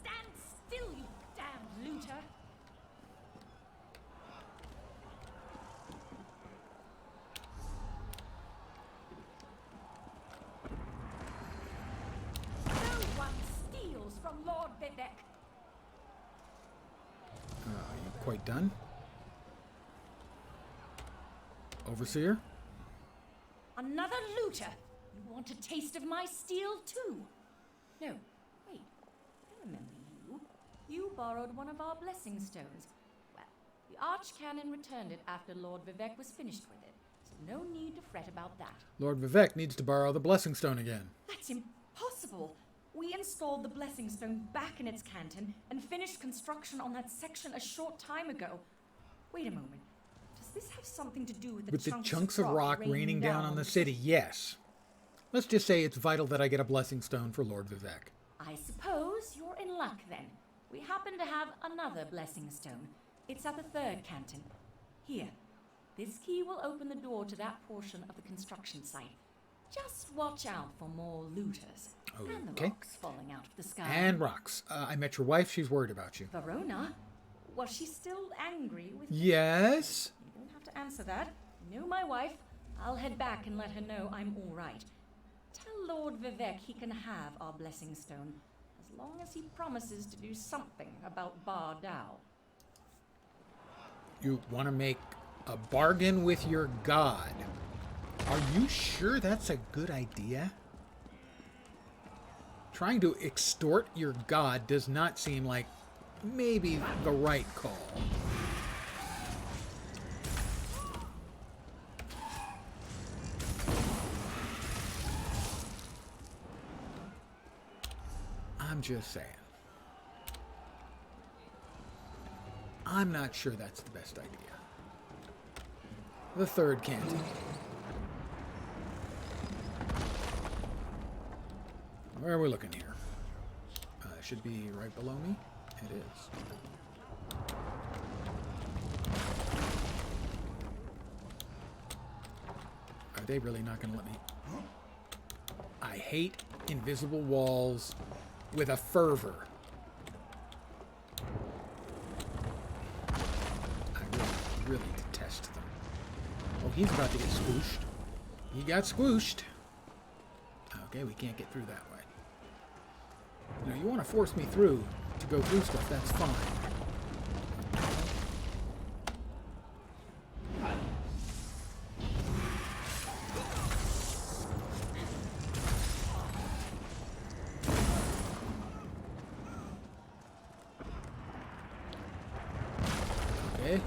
J: Stand still, you damned looter! No one steals from Lord Vivek.
A: Are you quite done? Overseer?
H: Another looter? You want a taste of my steel, too? No, wait. I remember you. You borrowed one of our blessing stones. Well, the Archcanon returned it after Lord Vivek was finished with it, so no need to fret about that.
A: Lord Vivek needs to borrow the blessing stone again.
H: That's impossible! We installed the blessing stone back in its canton and finished construction on that section a short time ago. Wait a moment. Does this have something to do with
A: With the chunks of rock raining down on the city, yes. Let's just say it's vital that I get a blessing stone for Lord Vivek.
H: I suppose you're in luck then. We happen to have another blessing stone. It's at the third canton. Here. This key will open the door to that portion of the construction site. Just watch out for more looters. And the
A: Okay.
H: rocks falling out of the sky.
A: And rocks. I met your wife. She's worried about you.
H: Verona? Was she still angry with you?
A: Yes?
H: You don't have to answer that. You know my wife. I'll head back and let her know I'm all right. Tell Lord Vivek he can have our blessing stone, as long as he promises to do something about Bar Dao.
A: You want to make a bargain with your god. Are you sure that's a good idea? Trying to extort your god does not seem like maybe the right call. I'm just saying. I'm not sure that's the best idea. The third canton. Where are we looking here? Should be right below me. It is. Are they really not going to let me? I hate invisible walls with a fervor. I really detest them. Oh, he's about to get squooshed. He got squooshed. Okay, we can't get through that way. You know, you want to force me through to go through stuff, that's fine. Okay,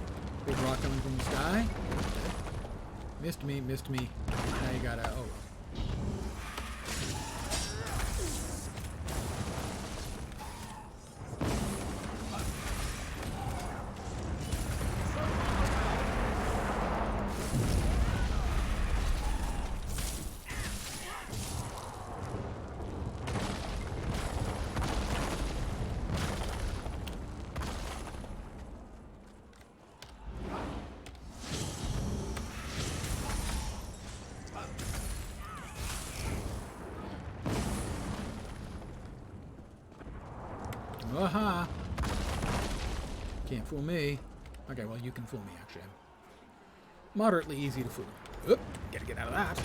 A: big rock coming from the sky. Missed me, missed me. Now you gotta... Oh. Aha! Can't fool me. Okay, well, you can fool me, actually. I'm moderately easy to fool. Oop! Gotta get out of that.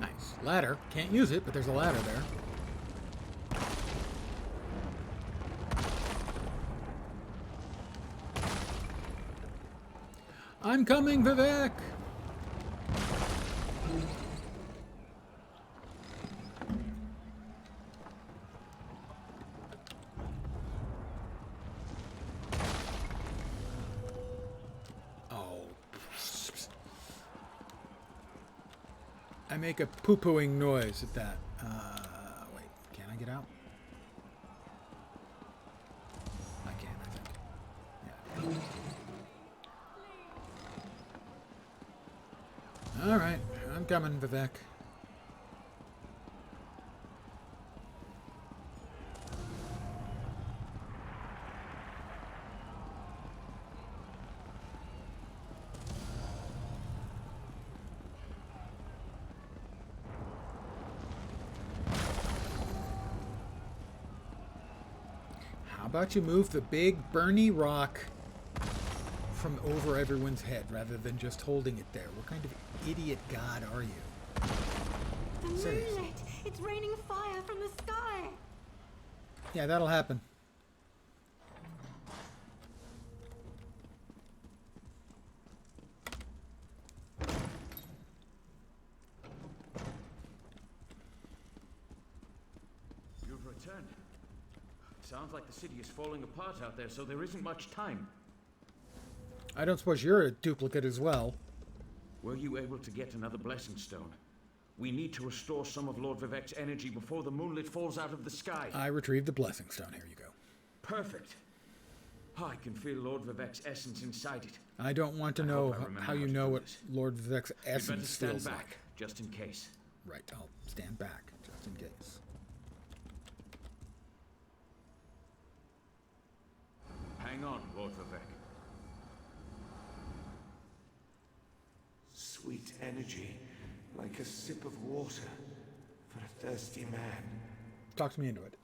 A: Nice. Ladder. Can't use it, but there's a ladder there. I'm coming, Vivek! Oh. I make a poo-pooing noise at that. Wait, can I get out? I can, I think. Yeah. Alright, I'm coming, Vivek. How about you move the big Bernie rock from over everyone's head rather than just holding it there? What kind of idiot god are you?
J: The
A: Seriously.
J: moonlit! It's raining fire from the sky!
A: Yeah, that'll happen.
O: You've returned. Sounds like the city is falling apart out there, so there isn't much time.
A: I don't suppose you're a duplicate as well.
O: Were you able to get another blessing stone? We need to restore some of Lord Vivek's energy before the moonlit falls out of the sky.
A: I retrieved the blessing stone. Here you go.
O: Perfect. I can feel Lord Vivek's essence inside it.
A: I don't want to know how you know what Lord Vivek's essence feels
O: back,
A: like.
O: Just in case.
A: Right, I'll stand back, just in case.
O: Hang on, Lord Vivek.
K: Sweet energy, like a sip of water for a thirsty man.
A: Talks me into it.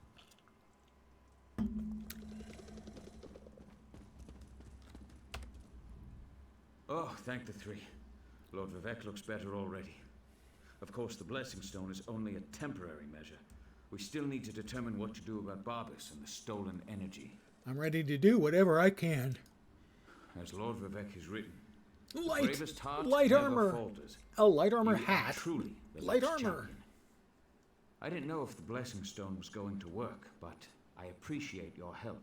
O: Oh, thank the three. Lord Vivek looks better already. Of course, the blessing stone is only a temporary measure. We still need to determine what to do about Barbas and the stolen energy.
A: I'm ready to do whatever I can.
O: As Lord Vivek has written,
A: Light
O: heart
A: armor.
O: Falters.
A: A light armor
O: You are
A: hat.
O: Truly, the
A: Light
O: next
A: armor.
O: champion. I didn't know if the blessing stone was going to work, but I appreciate your help.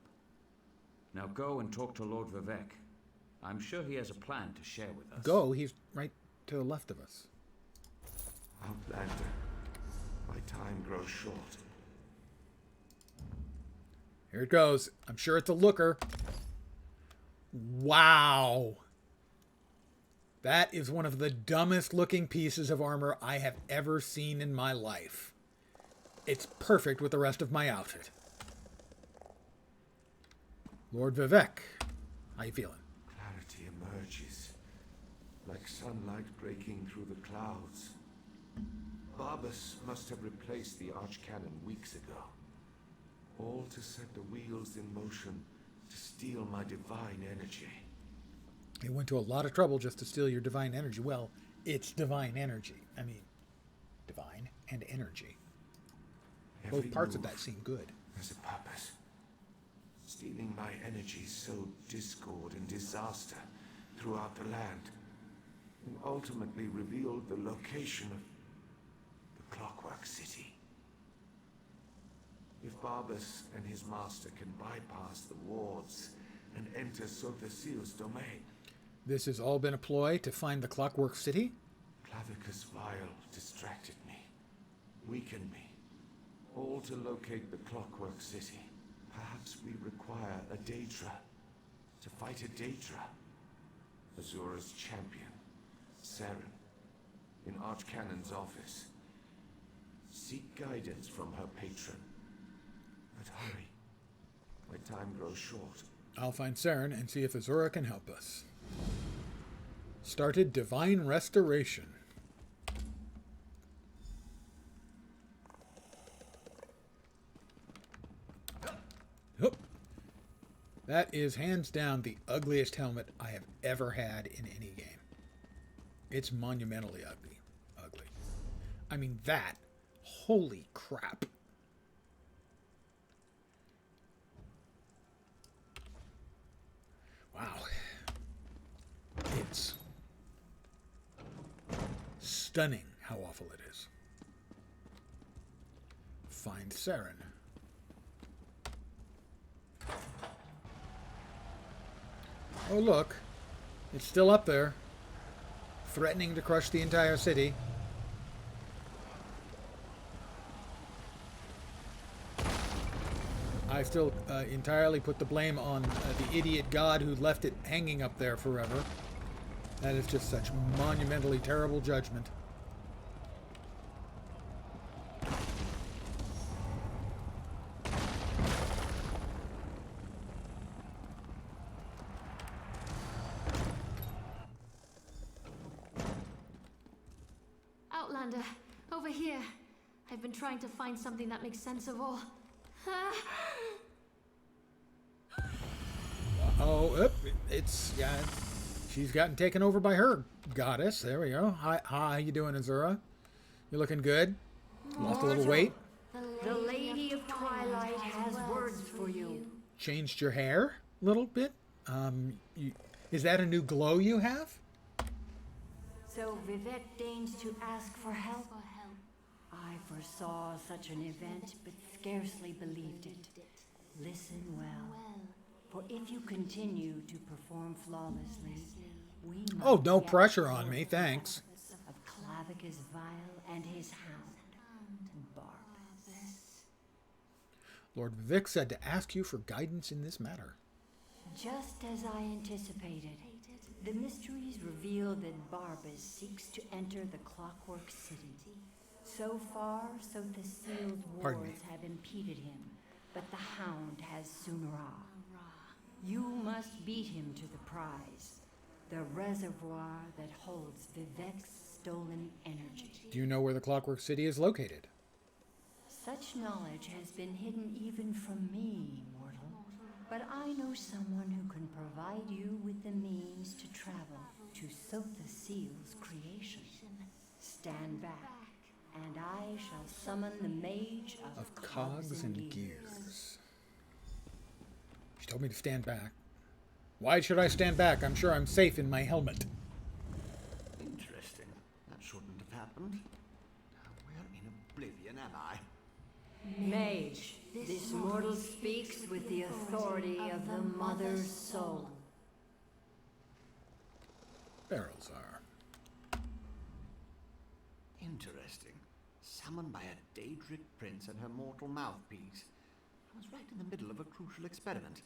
O: Now go and talk to Lord Vivek. I'm sure he has a plan to share with us.
A: Go, he's right to the left of us.
K: Outlander, my time grows short.
A: Here it goes. I'm sure it's a looker. Wow. That is one of the dumbest looking pieces of armor I have ever seen in my life. It's perfect with the rest of my outfit. Lord Vivek, how you feeling?
K: Clarity emerges, like sunlight breaking through the clouds. Barbas must have replaced the archcannon weeks ago. All to set the wheels in motion to steal my divine energy.
A: He went to a lot of trouble just to steal your divine energy. Well, it's divine energy. I mean, divine and energy. Both parts of that seem good.
K: There's a purpose. Stealing my energy sowed discord and disaster throughout the land, and ultimately revealed the location of the Clockwork City. If Barbas and his master can bypass the wards and enter Sotha Seal's domain.
A: This has all been a ploy to find the Clockwork City?
K: Clavicus Vile distracted me, weakened me, all to locate the Clockwork City. Perhaps we require a Daedra. To fight a Daedra. Azura's champion, Saren, in Archcanon's office. Seek guidance from her patron. But hurry. My time grows short.
A: I'll find Saren and see if Azura can help us. Started Divine Restoration. Hup. That is hands down the ugliest helmet I have ever had in any game. It's monumentally ugly. I mean that. Holy crap. Wow. It's stunning how awful it is. Find Saren. Oh, look. It's still up there. Threatening to crush the entire city. I still entirely put the blame on the idiot god who left it hanging up there forever. That is just such monumentally terrible judgment.
C: Outlander, over here. I've been trying to find something that makes sense of all.
A: Oh, it's, yeah, she's gotten taken over by her goddess. There we go. Hi, how you doing, Azura? You looking good? Lost a little weight?
H: The Lady of Twilight has words for you.
A: Changed your hair a little bit? Is that a new glow you have?
H: So Vivek deigns to ask for help. I foresaw such an event, but scarcely believed it. Listen well, for if you continue to perform flawlessly, we must
A: Oh, no pressure on me, thanks.
H: Of Clavicus Vile and his hound, Barbas.
A: Lord Vivek said to ask you for guidance in this matter.
H: Just as I anticipated, the mysteries reveal that Barbas seeks to enter the Clockwork City. So far, the sealed wards have impeded him, but the Hound has Sunra. You must beat him to the prize, the reservoir that holds Vivek's stolen energy.
A: Do you know where the Clockwork City is located?
H: Such knowledge has been hidden even from me, mortal. But I know someone who can provide you with the means to travel to Sotha Seal's creation. Stand back, and I shall summon the mage of
A: cogs and gears. She told me to stand back. Why should I stand back? I'm sure I'm safe in my helmet.
L: Interesting. That shouldn't have happened. Where in oblivion am I?
H: Mage, this mortal speaks with the authority of the Mother's soul.
A: Barrels are.
L: Interesting. Summoned by a Daedric prince and her mortal mouthpiece. I was right in the middle of a crucial experiment.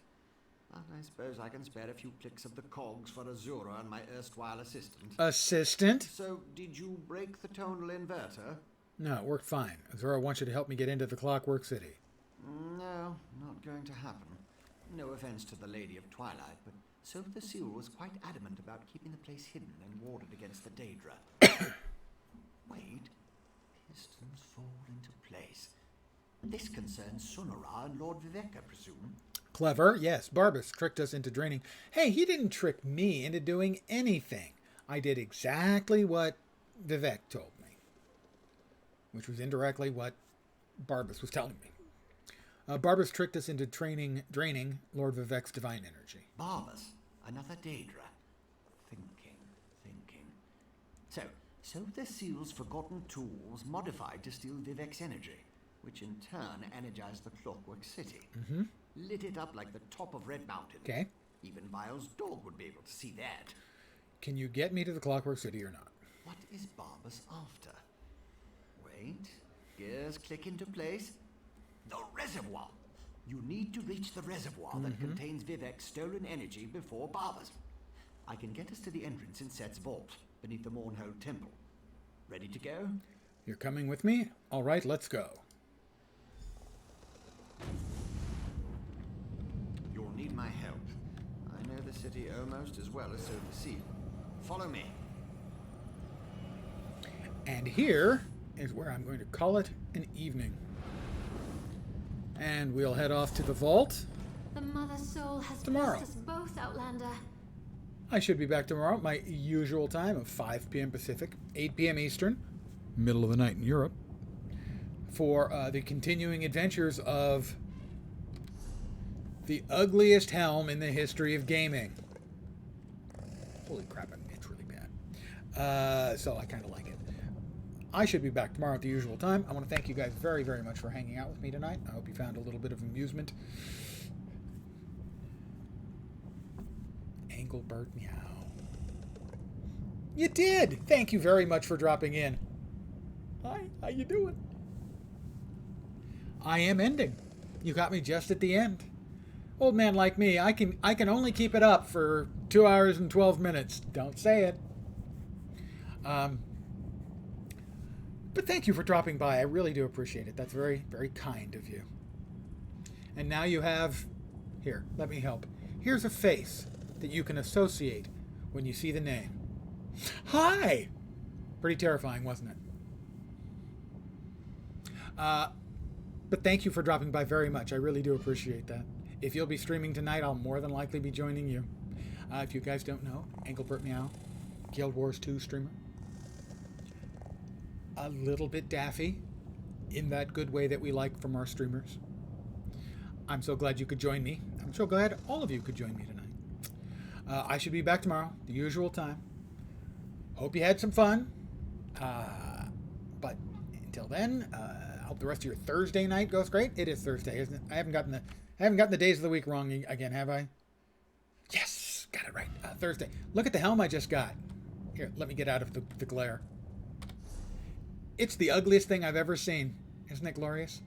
L: But I suppose I can spare a few clicks of the cogs for Azura and my erstwhile assistant.
A: Assistant?
L: So, did you break the tonal inverter?
A: No, it worked fine. Azura wants you to help me get into the Clockwork City.
L: No, not going to happen. No offense to the Lady of Twilight, but Sotha Seal was quite adamant about keeping the place hidden and warded against the Daedra. Wait. Pistons fall into place. This concerns Sunara and Lord Vivek, I presume.
A: Clever, yes. Barbas tricked us into draining. Hey, he didn't trick me into doing anything. I did exactly what Vivek told me, which was indirectly what Barbas was telling me. Barbas tricked us into draining Lord Vivek's divine energy.
L: Barbas? Another Daedra? Thinking. So, So the seal's forgotten tools modified to steal Vivek's energy, which in turn energized the Clockwork City.
A: Mm-hmm.
L: Lit it up like the top of Red Mountain.
A: Okay.
L: Even Vile's dog would be able to see that.
A: Can you get me to the Clockwork City or not?
L: What is Barbas after? Wait. Gears click into place. The reservoir! You need to reach the reservoir that contains Vivek's stolen energy before Barbas. I can get us to the entrance in Set's vault, beneath the Mournhold Temple. Ready to go?
A: You're coming with me? All right, let's go.
L: You'll need my help. I know the city almost as well as Silver Seal. Follow me.
A: And here is where I'm going to call it an evening. And we'll head off to the vault.
C: The Mother Soul has
A: Tomorrow.
C: blessed us both, Outlander.
A: I should be back tomorrow at my usual time of 5 p.m. Pacific, 8 p.m. Eastern, middle of the night in Europe, for the continuing adventures of the ugliest helm in the history of gaming. Holy crap, it's really bad. So I kind of like it. I should be back tomorrow at the usual time. I want to thank you guys very, very much for hanging out with me tonight. I hope you found a little bit of amusement. Engelbert Meow. You did! Thank you very much for dropping in. Hi, how you doing? I am ending. You got me just at the end. Old man like me, I can only keep it up for 2 hours and 12 minutes. Don't say it. But thank you for dropping by. I really do appreciate it. That's very, very kind of you. And now you have... Here, let me help. Here's a face that you can associate when you see the name. Hi! Pretty terrifying, wasn't it? But thank you for dropping by very much. I really do appreciate that. If you'll be streaming tonight, I'll more than likely be joining you. If you guys don't know, Engelbert Meow, Guild Wars 2 streamer. A little bit daffy, in that good way that we like from our streamers. I'm so glad you could join me. I'm so glad all of you could join me tonight. I should be back tomorrow, the usual time. Hope you had some fun. But until then, I hope the rest of your Thursday night goes great. It is Thursday, isn't it? I haven't gotten the days of the week wrong again, have I? Yes, got it right. Thursday. Look at the helm I just got. Here, let me get out of the glare. It's the ugliest thing I've ever seen. Isn't it glorious?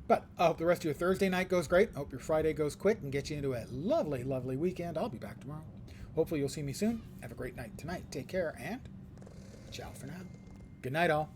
A: But I hope the rest of your Thursday night goes great. I hope your Friday goes quick and gets you into a lovely, lovely weekend. I'll be back tomorrow. Hopefully you'll see me soon. Have a great night tonight. Take care and ciao for now. Good night, all.